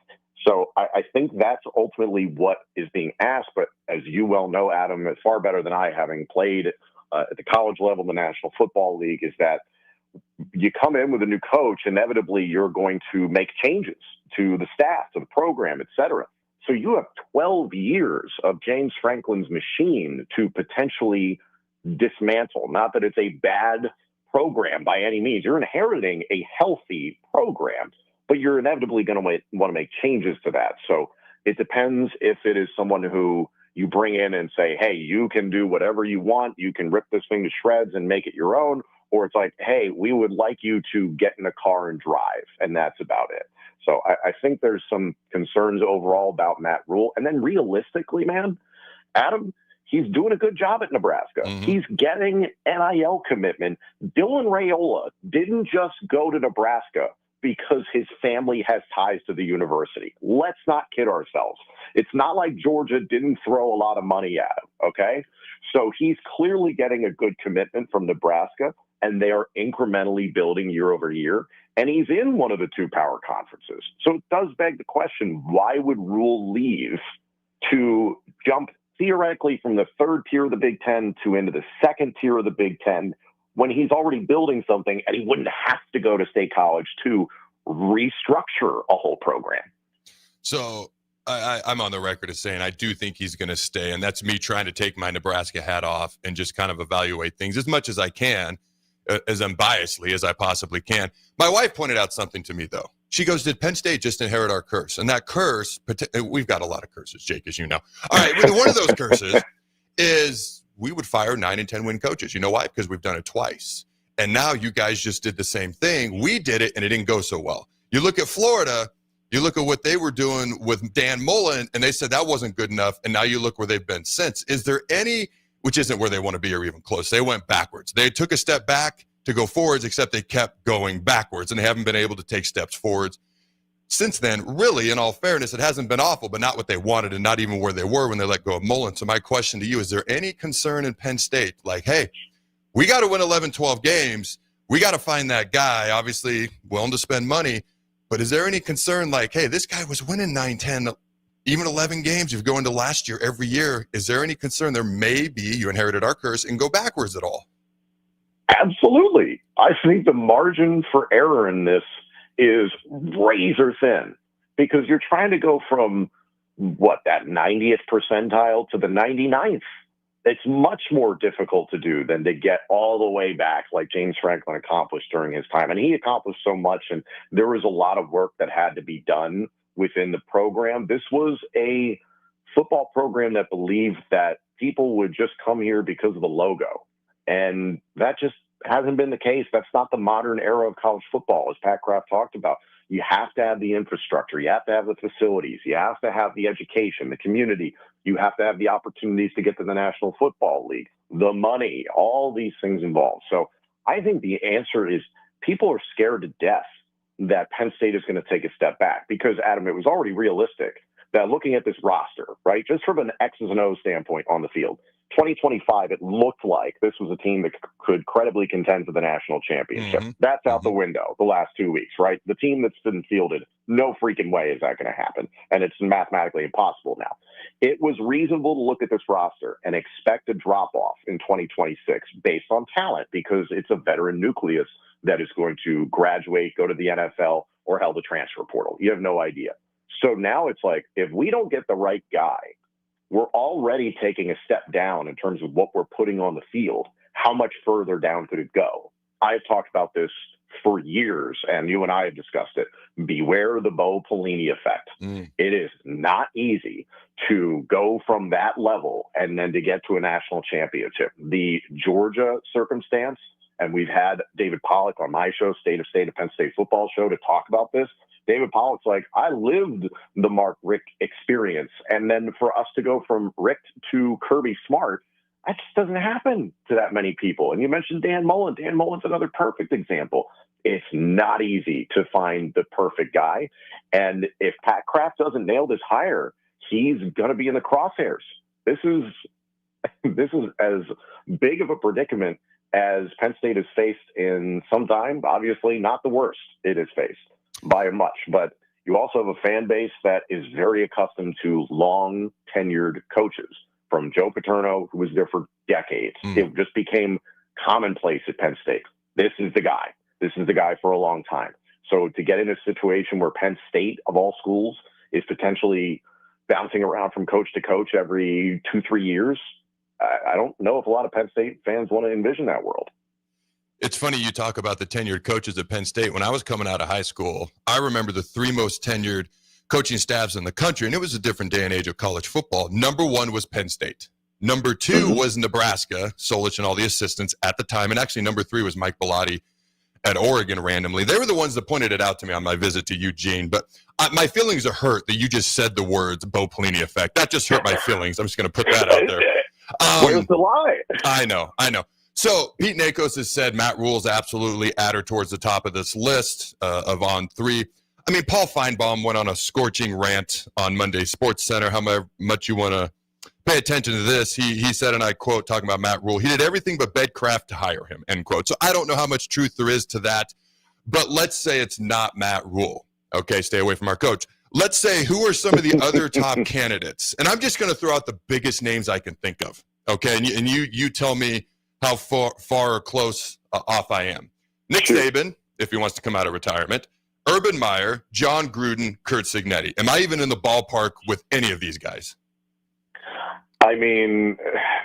So I think that's ultimately what is being asked. But as you well know, Adam, far better than I, having played at the college level in the National Football League, is that you come in with a new coach, inevitably you're going to make changes to the staff, to the program, et cetera. So you have 12 years of James Franklin's machine to potentially dismantle. Not that it's a bad program by any means. You're inheriting a healthy program, but you're inevitably going to want to make changes to that. So it depends if it is someone who you bring in and say, hey, you can do whatever you want. You can rip this thing to shreds and make it your own. Or it's like, hey, we would like you to get in a car and drive. And that's about it. So I think there's some concerns overall about Matt Rule. And then realistically, man, Adam, he's doing a good job at Nebraska. He's getting NIL commitment. Dylan Raiola didn't just go to Nebraska because his family has ties to the university. Let's not kid ourselves. It's not like Georgia didn't throw a lot of money at him, okay? So he's clearly getting a good commitment from Nebraska, and they are incrementally building year over year, and he's in one of the two power conferences. So it does beg the question, why would Rule leave to jump theoretically from the third tier of the Big Ten to into the second tier of the Big Ten, when he's already building something and he wouldn't have to go to State College to restructure a whole program? So I'm on the record as saying I do think he's going to stay, and that's me trying to take my Nebraska hat off and just kind of evaluate things as much as I can, as unbiasedly as I possibly can. My wife pointed out something to me, though. She goes, did Penn State just inherit our curse? And that curse, we've got a lot of curses, Jake, as you know. All right, one of those curses is we would fire 9 and 10 win coaches. You know why? Because we've done it twice. And now you guys just did the same thing. We did it, and it didn't go so well. You look at Florida, you look at what they were doing with Dan Mullen, and they said that wasn't good enough, and now you look where they've been since. Is there any, which isn't where they want to be or even close, they went backwards. They took a step back to go forwards, except they kept going backwards, and they haven't been able to take steps forwards since then. Really, in all fairness, it hasn't been awful, but not what they wanted and not even where they were when they let go of Mullen. So my question to you, is there any concern in Penn State? Like, hey, we got to win 11, 12 games. We got to find that guy, obviously willing to spend money. But is there any concern like, hey, this guy was winning 9, 10, even 11 games. You've going to last year every year. Is there any concern there may be, you inherited our curse, and go backwards at all? Absolutely. I think the margin for error in this is razor thin because you're trying to go from that 90th percentile to the 99th. It's much more difficult to do than to get all the way back like James Franklin accomplished during his time. And he accomplished so much, and there was a lot of work that had to be done within the program. This was a football program that believed that people would just come here because of the logo. And that just hasn't been the case. That's not the modern era of college football, as Pat Kraft talked about. You have to have the infrastructure. You have to have the facilities. You have to have the education, the community. You have to have the opportunities to get to the National Football League, the money, all these things involved. So I think the answer is people are scared to death that Penn State is going to take a step back because, Adam, it was already realistic that looking at this roster, right, just from an X's and O's standpoint on the field, 2025, it looked like this was a team that could credibly contend for the national championship. Mm-hmm. That's out the window the last 2 weeks, right? The team that's been fielded, no freaking way is that going to happen. And it's mathematically impossible now. It was reasonable to look at this roster and expect a drop-off in 2026 based on talent because it's a veteran nucleus that is going to graduate, go to the NFL, or held the transfer portal. You have no idea. So now it's like, if we don't get the right guy, we're already taking a step down in terms of what we're putting on the field. How much further down could it go? I've talked about this for years, and you and I have discussed it. Beware the Bo Pelini effect. It is not easy to go from that level and then to get to a national championship. The Georgia circumstance, and we've had David Pollack on my show, State of Penn State Football Show, to talk about this. David Pollack's like, I lived the Mark Richt experience. And then for us to go from Richt to Kirby Smart, that just doesn't happen to that many people. And you mentioned Dan Mullen. Dan Mullen's another perfect example. It's not easy to find the perfect guy. And if Pat Kraft doesn't nail this hire, he's going to be in the crosshairs. This is as big of a predicament as Penn State has faced in some time. Obviously not the worst it has faced by much, but you also have a fan base that is very accustomed to long tenured coaches, from Joe Paterno, who was there for decades. It just became commonplace at Penn State. This is the guy. This is the guy for a long time. So to get in a situation where Penn State, of all schools, is potentially bouncing around from coach to coach every 2-3 years, I don't know if a lot of Penn State fans want to envision that world. It's funny you talk about the tenured coaches at Penn State. When I was coming out of high school, I remember the 3 most tenured coaching staffs in the country, and it was a different day and age of college football. Number 1 was Penn State. Number 2 was Nebraska, Solich and all the assistants at the time. And actually, number 3 was Mike Bellotti at Oregon randomly. They were the ones that pointed it out to me on my visit to Eugene. But my feelings are hurt that you just said the words Bo Pelini effect. That just hurt my feelings. I'm just going to put that out there. Where's the lie? I know. So Pete Nakos has said Matt Rule's absolutely at or towards the top of this list of on 3. I mean, Paul Feinbaum went on a scorching rant on Monday Sports Center. How much you want to pay attention to this? He said, and I quote, talking about Matt Rule, he did everything but beg Kraft to hire him, end quote. So I don't know how much truth there is to that, but let's say it's not Matt Rule. Okay, stay away from our coach. Let's say, who are some of the other top candidates? And I'm just going to throw out the biggest names I can think of. Okay, and you tell me how far or close off I am. Nick Saban, if he wants to come out of retirement, Urban Meyer, John Gruden, Kurt Cignetti. Am I even in the ballpark with any of these guys? I mean,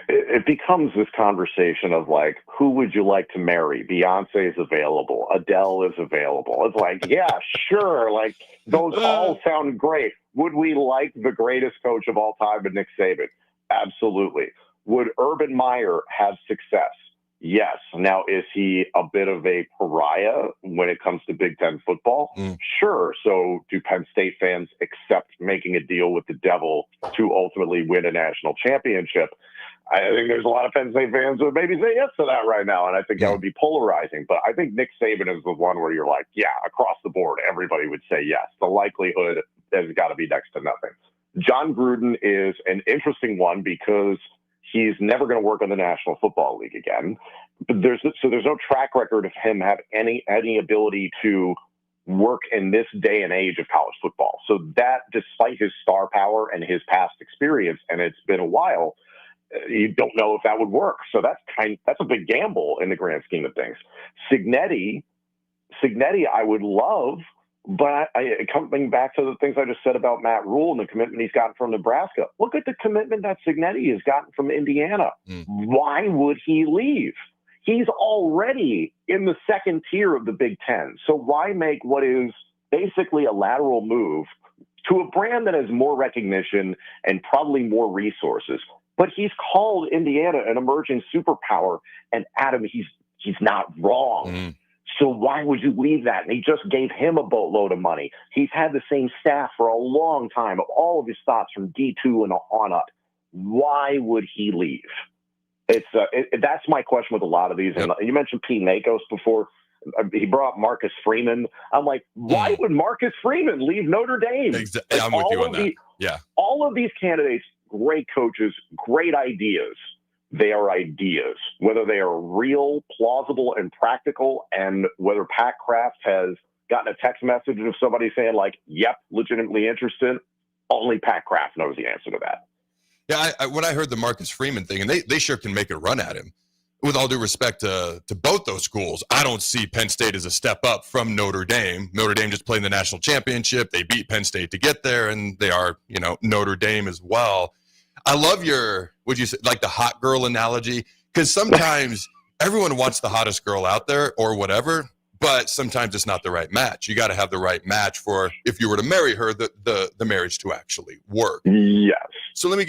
it becomes this conversation of like, who would you like to marry? Beyonce is available. Adele is available. It's like, yeah, sure. Like, those all sound great. Would we like the greatest coach of all time, Nick Saban? Absolutely. Would Urban Meyer have success? Yes. Now, is he a bit of a pariah when it comes to Big Ten football? Sure. So do Penn State fans accept making a deal with the devil to ultimately win a national championship? I think there's a lot of Penn State fans who would maybe say yes to that right now, and I think that would be polarizing. But I think Nick Saban is the one where you're like, yeah, across the board, everybody would say yes. The likelihood has got to be next to nothing. John Gruden is an interesting one because he's never going to work in the National Football League again. But there's no track record of him have any ability to work in this day and age of college football. So that, despite his star power and his past experience, and it's been a while, you don't know if that would work. So that's a big gamble in the grand scheme of things. Signetti, I would love, but coming back to the things I just said about Matt Rule and the commitment he's gotten from Nebraska, look at the commitment that Signetti has gotten from Indiana. Why would he leave? He's already in the second tier of the Big Ten. So why make what is basically a lateral move to a brand that has more recognition and probably more resources? But he's called Indiana an emerging superpower, and Adam, he's not wrong. So why would you leave that? And he just gave him a boatload of money. He's had the same staff for a long time, all of his thoughts from D2 and on up. Why would he leave? That's my question with a lot of these. And you mentioned Pete Nakos before. He brought up Marcus Freeman. I'm like, why would Marcus Freeman leave Notre Dame? Exactly. I'm with you on that. Yeah. All of these candidates, great coaches, great ideas. They are ideas, whether they are real, plausible, and practical, and whether Pat Kraft has gotten a text message of somebody saying like, yep, legitimately interested. Only Pat Kraft knows the answer to that. Yeah, when I heard the Marcus Freeman thing, and they sure can make a run at him, with all due respect to both those schools, I don't see Penn State as a step up from Notre Dame. Notre Dame just played in the national championship. They beat Penn State to get there, and they are, Notre Dame as well. I love would you say, like the hot girl analogy? Because sometimes everyone wants the hottest girl out there or whatever, but sometimes it's not the right match. You got to have the right match for, if you were to marry her, the marriage to actually work. Yes. So let me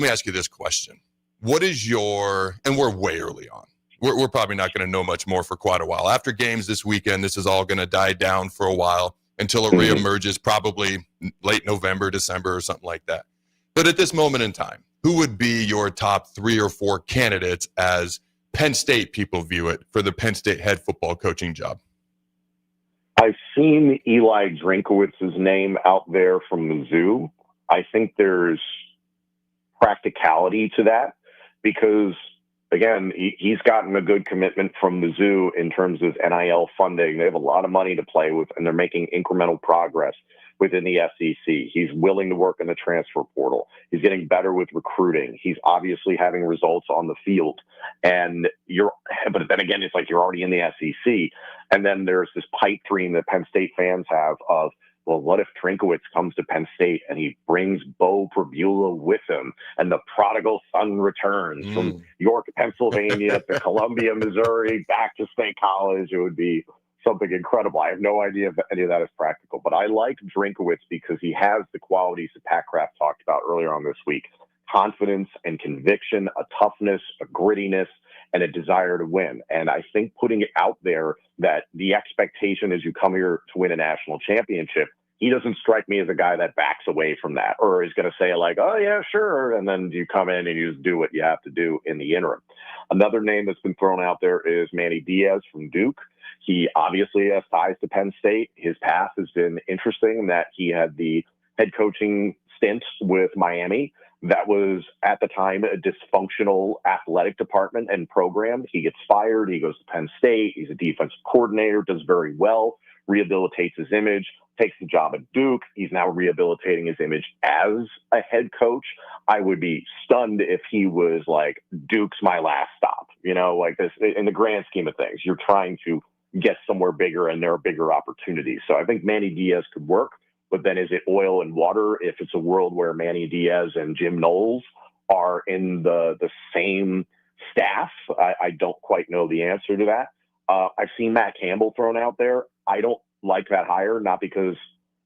ask you this question. What is and we're way early on. We're probably not going to know much more for quite a while. After games this weekend, this is all going to die down for a while until it reemerges, probably late November, December, or something like that. But at this moment in time, who would be your top 3 or 4 candidates as Penn State people view it for the Penn State head football coaching job? I've seen Eli Drinkowitz's name out there from Mizzou. I think there's practicality to that because, again, he's gotten a good commitment from Mizzou in terms of NIL funding. They have a lot of money to play with, and they're making incremental progress within the SEC. He's willing to work in the transfer portal. He's getting better with recruiting. He's obviously having results on the field. But then again, it's like you're already in the SEC. And then there's this pipe dream that Penn State fans have of, well, what if Trinkowitz comes to Penn State and he brings Bo Pribula with him and the prodigal son returns from York, Pennsylvania to Columbia, Missouri, back to State College? It would be something incredible. I have no idea if any of that is practical, but I like Drinkowitz because he has the qualities that Pat Kraft talked about earlier on this week: confidence and conviction, a toughness, a grittiness, and a desire to win. And I think putting it out there that the expectation is you come here to win a national championship, he doesn't strike me as a guy that backs away from that or is going to say like, oh yeah, sure. And then you come in and you just do what you have to do in the interim. Another name that's been thrown out there is Manny Diaz from Duke. He obviously has ties to Penn State. His path has been interesting in that he had the head coaching stint with Miami. That was, at the time, a dysfunctional athletic department and program. He gets fired. He goes to Penn State. He's a defensive coordinator, does very well, rehabilitates his image, takes the job at Duke. He's now rehabilitating his image as a head coach. I would be stunned if he was like, Duke's my last stop. Like this, in the grand scheme of things, you're trying to get somewhere bigger and there are bigger opportunities. So I think Manny Diaz could work. But then is it oil and water if it's a world where Manny Diaz and Jim Knowles are in the same staff? I don't quite know the answer to that. I've seen Matt Campbell thrown out there. I don't like that hire, not because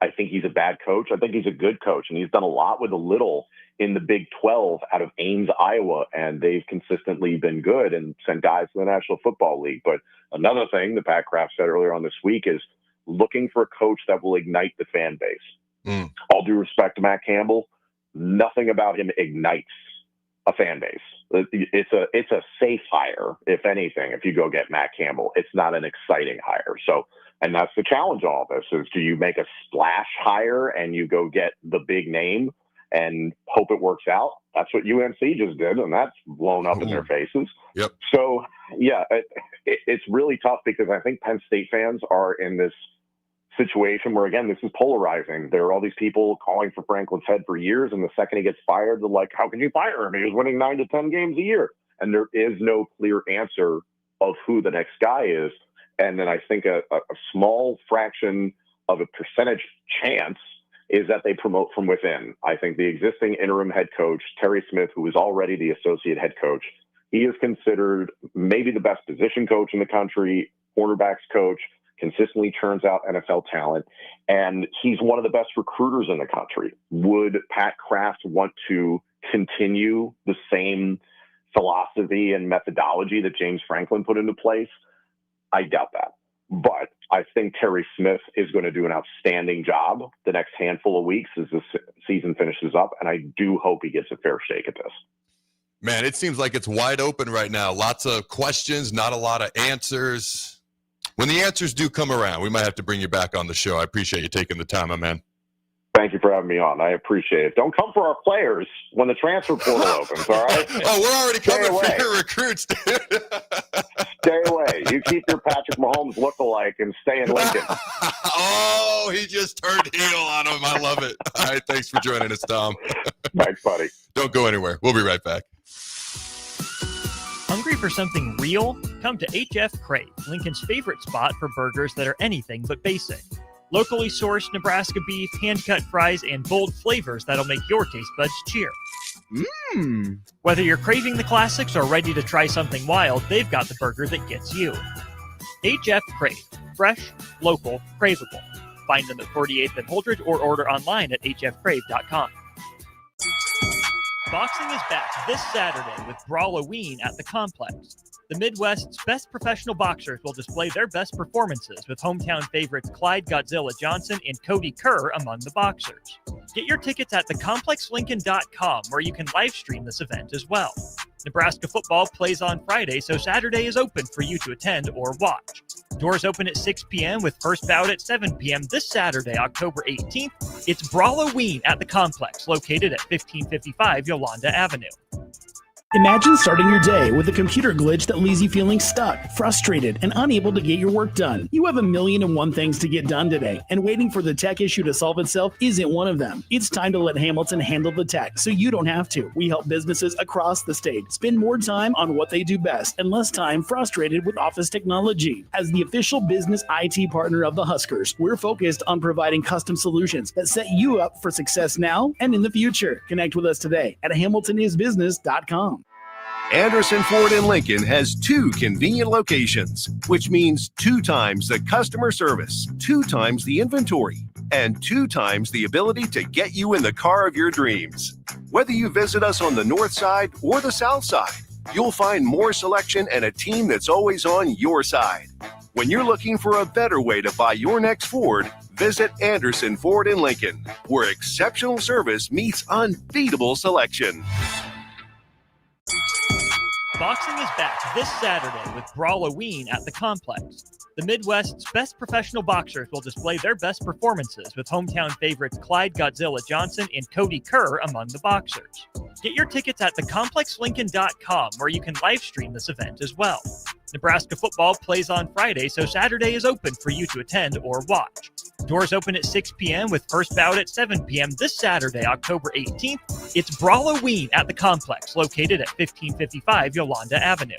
I think he's a bad coach. I think he's a good coach, and he's done a lot with a little in the Big 12 out of Ames, Iowa, and they've consistently been good and sent guys to the National Football League. But another thing that Pat Kraft said earlier on this week is looking for a coach that will ignite the fan base. All due respect to Matt Campbell, nothing about him ignites a fan base. It's a safe hire, if anything. If you go get Matt Campbell, it's not an exciting hire. So, and that's the challenge. All this is: do you make a splash hire and you go get the big name and hope it works out? That's what UNC just did, and that's blown up in their faces. Yep. So, yeah, it's really tough because I think Penn State fans are in this situation where, again, this is polarizing. There are all these people calling for Franklin's head for years, and the second he gets fired, they're like, how can you fire him? He was winning 9 to 10 games a year. And there is no clear answer of who the next guy is. And then I think a small fraction of a percentage chance is that they promote from within. I think the existing interim head coach, Terry Smith, who is already the associate head coach, he is considered maybe the best position coach in the country, cornerbacks coach, consistently churns out NFL talent, and he's one of the best recruiters in the country. Would Pat Kraft want to continue the same philosophy and methodology that James Franklin put into place? I doubt that. But I think Terry Smith is going to do an outstanding job the next handful of weeks as the season finishes up, and I do hope he gets a fair shake at this. Man, it seems like it's wide open right now. Lots of questions, not a lot of answers. When the answers do come around, we might have to bring you back on the show. I appreciate you taking the time, my man. Thank you for having me on. I appreciate it. Don't come for our players when the transfer portal opens, all right? Oh, we're already coming for your recruits, dude. Stay away. You keep your Patrick Mahomes look-alike and stay in Lincoln. Oh, he just turned heel on him. I love it. All right, thanks for joining us, Tom. Thanks, buddy. Don't go anywhere. We'll be right back. Hungry for something real? Come to HF Crave, Lincoln's favorite spot for burgers that are anything but basic. Locally sourced Nebraska beef, hand-cut fries, and bold flavors that'll make your taste buds cheer. Whether you're craving the classics or ready to try something wild, they've got the burger that gets you. HF Crave. Fresh, local, craveable. Find them at 48th and Holdridge or order online at hfcrave.com. Boxing is back this Saturday with Brawloween at the Complex. The Midwest's best professional boxers will display their best performances with hometown favorites Clyde Godzilla Johnson and Cody Kerr among the boxers. Get your tickets at thecomplexlincoln.com where you can live stream this event as well. Nebraska football plays on Friday, so Saturday is open for you to attend or watch. Doors open at 6 p.m. with first bout at 7 p.m. this Saturday, October 18th. It's Brawloween at the Complex, located at 1555 Yolanda Avenue. Imagine starting your day with a computer glitch that leaves you feeling stuck, frustrated, and unable to get your work done. You have 1,000,001 things to get done today, and waiting for the tech issue to solve itself isn't one of them. It's time to let Hamilton handle the tech so you don't have to. We help businesses across the state spend more time on what they do best and less time frustrated with office technology. As the official business IT partner of the Huskers, we're focused on providing custom solutions that set you up for success now and in the future. Connect with us today at hamiltonisbusiness.com. Anderson Ford in Lincoln has 2 convenient locations, which means 2 times the customer service, 2 times the inventory, and 2 times the ability to get you in the car of your dreams. Whether you visit us on the north side or the south side, you'll find more selection and a team that's always on your side. When you're looking for a better way to buy your next Ford, visit Anderson Ford in Lincoln, where exceptional service meets unbeatable selection. Boxing is back this Saturday with Brawloween at the Complex. The Midwest's best professional boxers will display their best performances with hometown favorites Clyde Godzilla Johnson and Cody Kerr among the boxers. Get your tickets at thecomplexlincoln.com where you can live stream this event as well. Nebraska football plays on Friday, so Saturday is open for you to attend or watch. Doors open at 6 p.m. with first bout at 7 p.m. this Saturday, October 18th. It's Brawloween at the Complex, located at 1555 Yolanda Avenue.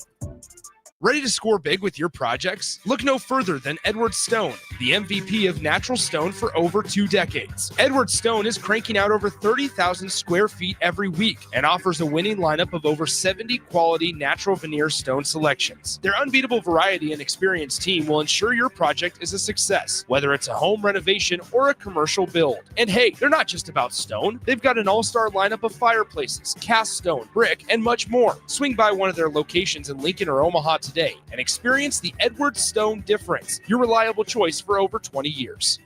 Ready to score big with your projects? Look no further than Edward Stone, the MVP of natural stone for over 2 decades. Edward Stone is cranking out over 30,000 square feet every week and offers a winning lineup of over 70 quality natural veneer stone selections. Their unbeatable variety and experienced team will ensure your project is a success, whether it's a home renovation or a commercial build. And hey, they're not just about stone. They've got an all-star lineup of fireplaces, cast stone, brick, and much more. Swing by one of their locations in Lincoln or Omaha today and experience the Edward Stone difference, your reliable choice for over 20 years.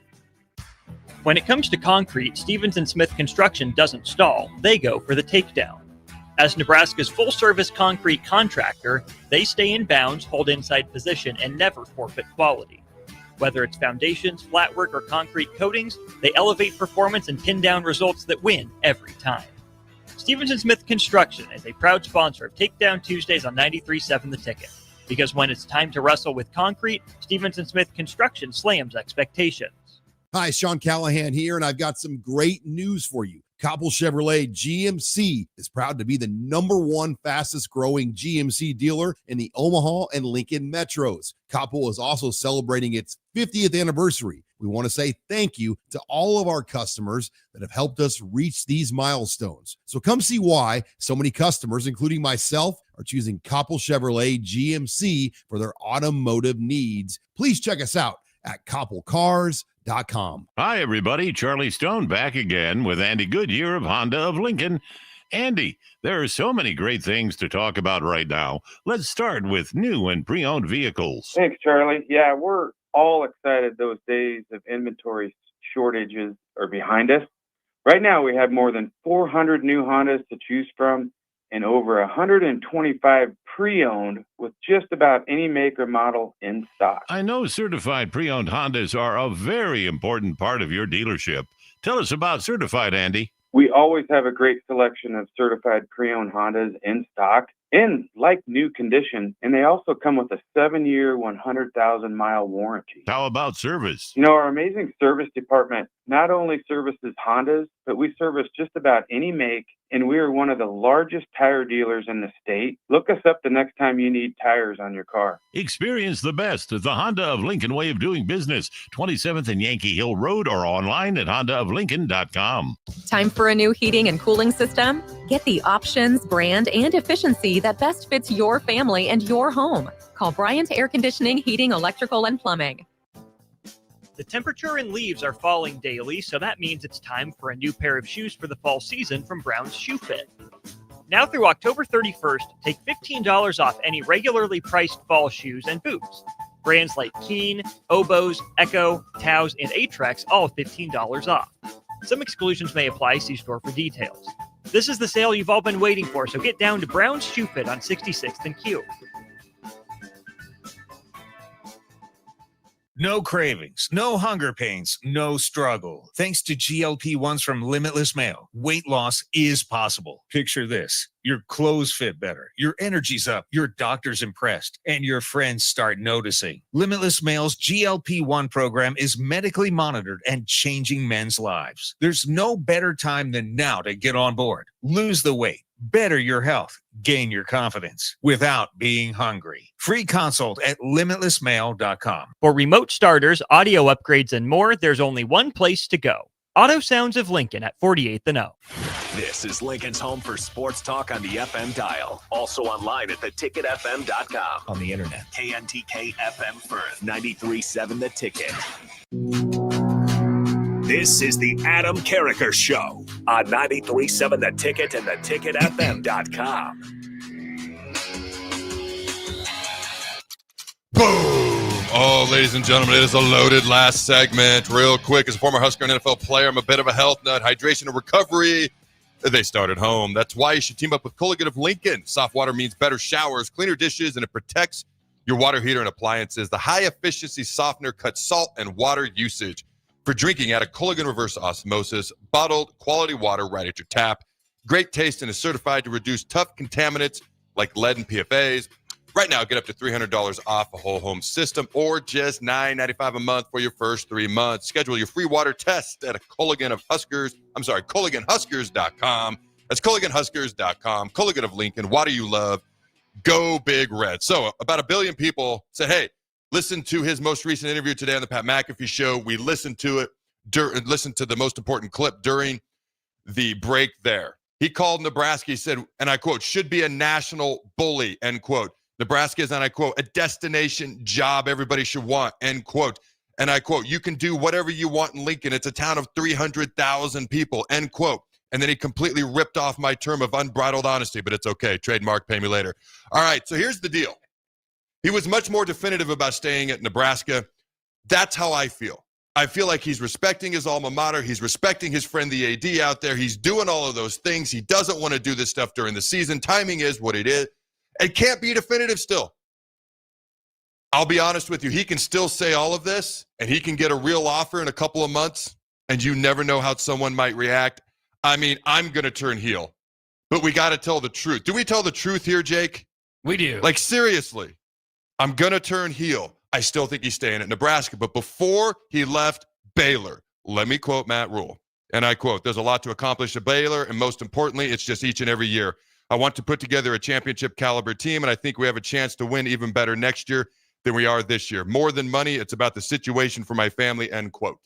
When it comes to concrete, Stevens & Smith Construction doesn't stall. They go for the takedown. As Nebraska's full-service concrete contractor, they stay in bounds, hold inside position, and never forfeit quality. Whether it's foundations, flatwork, or concrete coatings, they elevate performance and pin down results that win every time. Stevens & Smith Construction is a proud sponsor of Takedown Tuesdays on 93.7 The Ticket. Because when it's time to wrestle with concrete, Stevens & Smith Construction slams expectations. Hi, Sean Callahan here, and I've got some great news for you. Koppel Chevrolet GMC is proud to be the #1 fastest growing GMC dealer in the Omaha and Lincoln metros. Koppel is also celebrating its 50th anniversary. We want to say thank you to all of our customers that have helped us reach these milestones. So come see why so many customers, including myself, are choosing Koppel Chevrolet GMC for their automotive needs. Please check us out at koppelcars.com. Hi, everybody. Charlie Stone back again with Andy Goodyear of Honda of Lincoln. Andy, there are so many great things to talk about right now. Let's start with new and pre-owned vehicles. Thanks, Charlie. Yeah, we're all excited those days of inventory shortages are behind us. Right now, we have more than 400 new Hondas to choose from and over 125 pre-owned with just about any make or model in stock. I know certified pre-owned Hondas are a very important part of your dealership. Tell us about certified, Andy. We always have a great selection of certified pre-owned Hondas in stock in like new condition, and they also come with a 7-year, 100,000-mile warranty. How about service? You know, our amazing service department not only services Hondas, but we service just about any make, and we are one of the largest tire dealers in the state. Look us up the next time you need tires on your car. Experience the best at the Honda of Lincoln way of doing business, 27th and Yankee Hill Road, or online at hondaoflincoln.com. Time for a new heating and cooling system? Get the options, brand, and efficiency that best fits your family and your home. Call Bryant Air Conditioning, Heating, Electrical, and Plumbing. The temperature and leaves are falling daily, so that means it's time for a new pair of shoes for the fall season from Brown's Shoe Fit. Now through October 31st, take $15 off any regularly priced fall shoes and boots. Brands like Keen, Oboz, Echo, Taos, and Atrex all $15 off. Some exclusions may apply. See store for details. This is the sale you've all been waiting for, so get down to Brown's Shoe Fit on 66th and Q. No cravings, no hunger pains, no struggle. Thanks to GLP-1s from Limitless Mail, weight loss is possible. Picture this. Your clothes fit better, your energy's up, your doctor's impressed, and your friends start noticing. Limitless Mail's GLP-1 program is medically monitored and changing men's lives. There's no better time than now to get on board. Lose the weight, better your health, gain your confidence without being hungry. Free consult at limitlessmail.com. For remote starters, audio upgrades, and more, there's only one place to go. Auto Sounds of Lincoln at 48th and O. This is Lincoln's home for sports talk on the FM dial. Also online at theticketfm.com. On the internet. KNTK FM Firth, 93.7 The Ticket. This is the Adam Carricker Show on 93.7 The Ticket and theticketfm.com. Boom! Oh, ladies and gentlemen, it is a loaded last segment. Real quick, as a former Husker and NFL player, I'm a bit of a health nut. Hydration and recovery, they start at home. That's why you should team up with Culligan of Lincoln. Soft water means better showers, cleaner dishes, and it protects your water heater and appliances. The high-efficiency softener cuts salt and water usage. For drinking, add a Culligan reverse osmosis, bottled quality water right at your tap. Great taste and is certified to reduce tough contaminants like lead and PFAs. Right now, get up to $300 off a whole home system or just $9.95 a month for your first 3 months. Schedule your free water test at CulliganHuskers.com. That's CulliganHuskers.com. Culligan of Lincoln. Water you love. Go Big Red. So about 1 billion people said, hey, listen to his most recent interview today on the Pat McAfee show. We listened to it, listened to the most important clip during the break there. He called Nebraska, he said, and I quote, should be a national bully, end quote. Nebraska is, and I quote, a destination job everybody should want, end quote. And I quote, you can do whatever you want in Lincoln. It's a town of 300,000 people, end quote. And then he completely ripped off my term of unbridled honesty, but it's okay. Trademark, pay me later. All right, so here's the deal. He was much more definitive about staying at Nebraska. That's how I feel. I feel like he's respecting his alma mater. He's respecting his friend, the AD out there. He's doing all of those things. He doesn't want to do this stuff during the season. Timing is what it is. It can't be definitive still. I'll be honest with you. He can still say all of this, and he can get a real offer in a couple of months, and you never know how someone might react. I mean, I'm going to turn heel, but we got to tell the truth. Do we tell the truth here, Jake? We do. Like, seriously, I'm going to turn heel. I still think he's staying at Nebraska. But before he left Baylor, let me quote Matt Rule. And I quote, there's a lot to accomplish at Baylor, and most importantly, it's just each and every year. I want to put together a championship caliber team, and I think we have a chance to win even better next year than we are this year. More than money, it's about the situation for my family, end quote.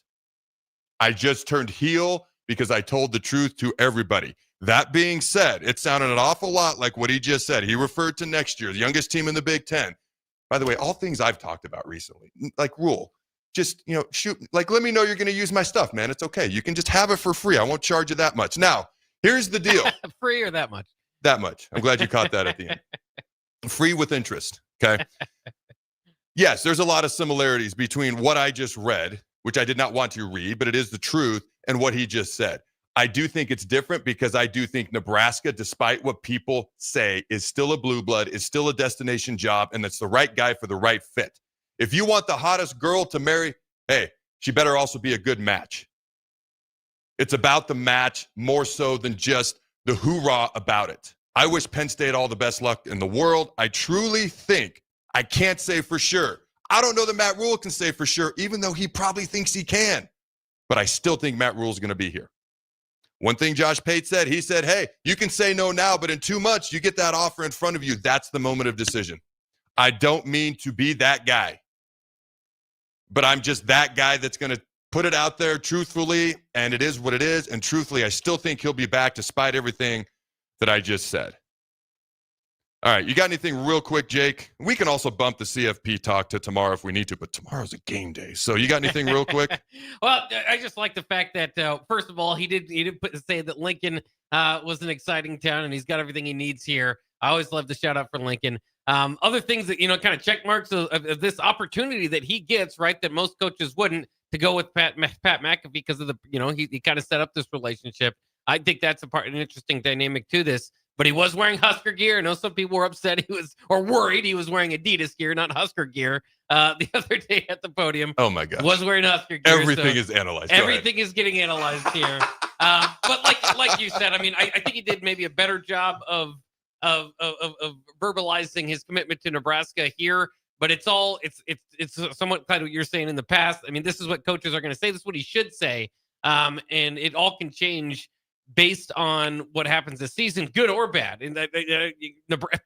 I just turned heel because I told the truth to everybody. That being said, it sounded an awful lot like what he just said. He referred to next year, the youngest team in the Big Ten. By the way, all things I've talked about recently, like Rule, just, shoot, like, let me know you're going to use my stuff, man. It's okay. You can just have it for free. I won't charge you that much. Now, here's the deal. Free or that much? That much. I'm glad you caught that at the end. Free with interest, okay? Yes, there's a lot of similarities between what I just read, which I did not want to read, but it is the truth, and what he just said. I do think it's different because I do think Nebraska, despite what people say, is still a blue blood, is still a destination job, and it's the right guy for the right fit. If you want the hottest girl to marry, hey, she better also be a good match. It's about the match more so than just the hoorah about it. I wish Penn State all the best luck in the world. I truly think, I can't say for sure. I don't know that Matt Rule can say for sure, even though he probably thinks he can. But I still think Matt Rule is going to be here. One thing Josh Pate said, he said, hey, you can say no now, but in 2 months, you get that offer in front of you. That's the moment of decision. I don't mean to be that guy, but I'm just that guy that's going to put it out there truthfully, and it is what it is. And truthfully, I still think he'll be back despite everything that I just said. All right, you got anything real quick, Jake? We can also bump the CFP talk to tomorrow if we need to, but tomorrow's a game day. So you got anything real quick? Well, I just like the fact that, first of all, he did say that Lincoln was an exciting town and he's got everything he needs here. I always love to shout out for Lincoln. Other things that, kind of check marks of this opportunity that he gets, right, that most coaches wouldn't, to go with Pat McAfee because of the, he kind of set up this relationship. I think that's an interesting dynamic to this. But he was wearing Husker gear. I know some people were upset or worried he was wearing Adidas gear, not Husker gear, the other day at the podium. Oh, my gosh. Was wearing Husker gear. Everything is analyzed. Everything is getting analyzed here. But like you said, I mean, I think he did maybe a better job of verbalizing his commitment to Nebraska here. But it's somewhat kind of what you're saying in the past. I mean, this is what coaches are going to say. This is what he should say. And it all can change based on what happens this season, good or bad. In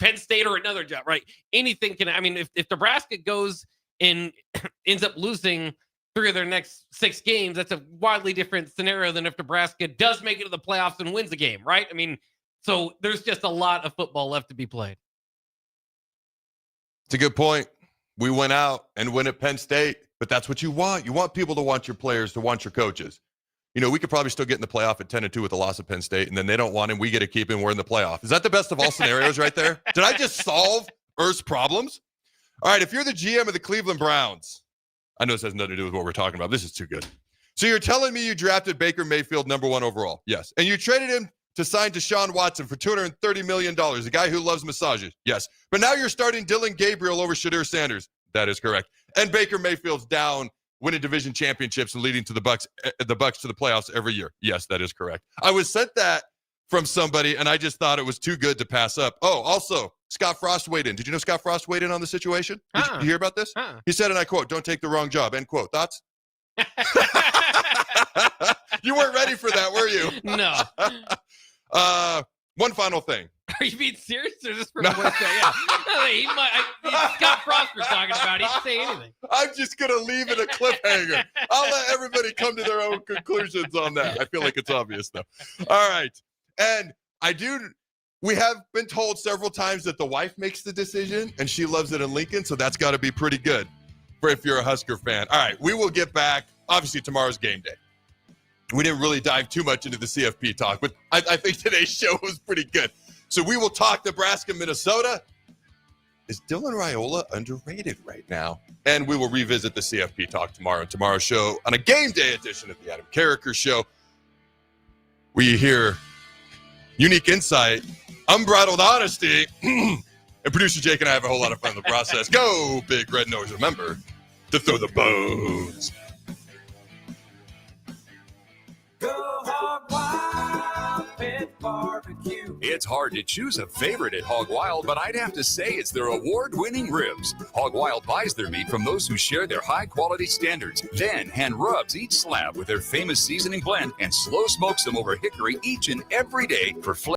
Penn State or another job, right? Anything can. I mean, if Nebraska goes and ends up losing 3 of their next 6 games, that's a wildly different scenario than if Nebraska does make it to the playoffs and wins a game, right? I mean, so there's just a lot of football left to be played. It's a good point. We went out and win at Penn State, but that's what you want. You want people to want your players, to want your coaches. We could probably still get in the playoff at 10-2 with the loss of Penn State, and then they don't want him. We get to keep him. We're in the playoff. Is that the best of all scenarios right there? Did I just solve Earth's problems? All right, if you're the GM of the Cleveland Browns, I know this has nothing to do with what we're talking about. This is too good. So you're telling me you drafted Baker Mayfield #1 overall? Yes. And you traded him to sign Deshaun Watson for $230 million, a guy who loves massages? Yes. But now you're starting Dylan Gabriel over Shadir Sanders. That is correct. And Baker Mayfield's down, winning division championships and leading to the Bucs to the playoffs every year. Yes, that is correct. I was sent that from somebody, and I just thought it was too good to pass up. Oh, also, Scott Frost weighed in. Did you know Scott Frost weighed in on the situation? Did you hear about this? He said, and I quote, "Don't take the wrong job," end quote. Thoughts? You weren't ready for that, were you? No. One final thing. Are you being serious? Or just from what yeah. He might, Scott Frost was talking about. He didn't say anything. I'm just going to leave it a cliffhanger. I'll let everybody come to their own conclusions on that. I feel like it's obvious, though. All right. And we have been told several times that the wife makes the decision, and she loves it in Lincoln, so that's got to be pretty good for if you're a Husker fan. All right. We will get back. Obviously, tomorrow's game day. We didn't really dive too much into the CFP talk, but I think today's show was pretty good. So we will talk Nebraska, Minnesota. Is Dylan Raiola underrated right now? And we will revisit the CFP talk tomorrow. Tomorrow's show on a game day edition of the Adam Carricker Show. We hear unique insight, unbridled honesty, and producer Jake and I have a whole lot of fun in the process. Go, Big Red Nose. Remember to throw the bones. Go Hog Wild Pit Barbecue. It's hard to choose a favorite at Hog Wild, but I'd have to say it's their award-winning ribs. Hog Wild buys their meat from those who share their high-quality standards, then hand rubs each slab with their famous seasoning blend and slow smokes them over hickory each and every day for flavor.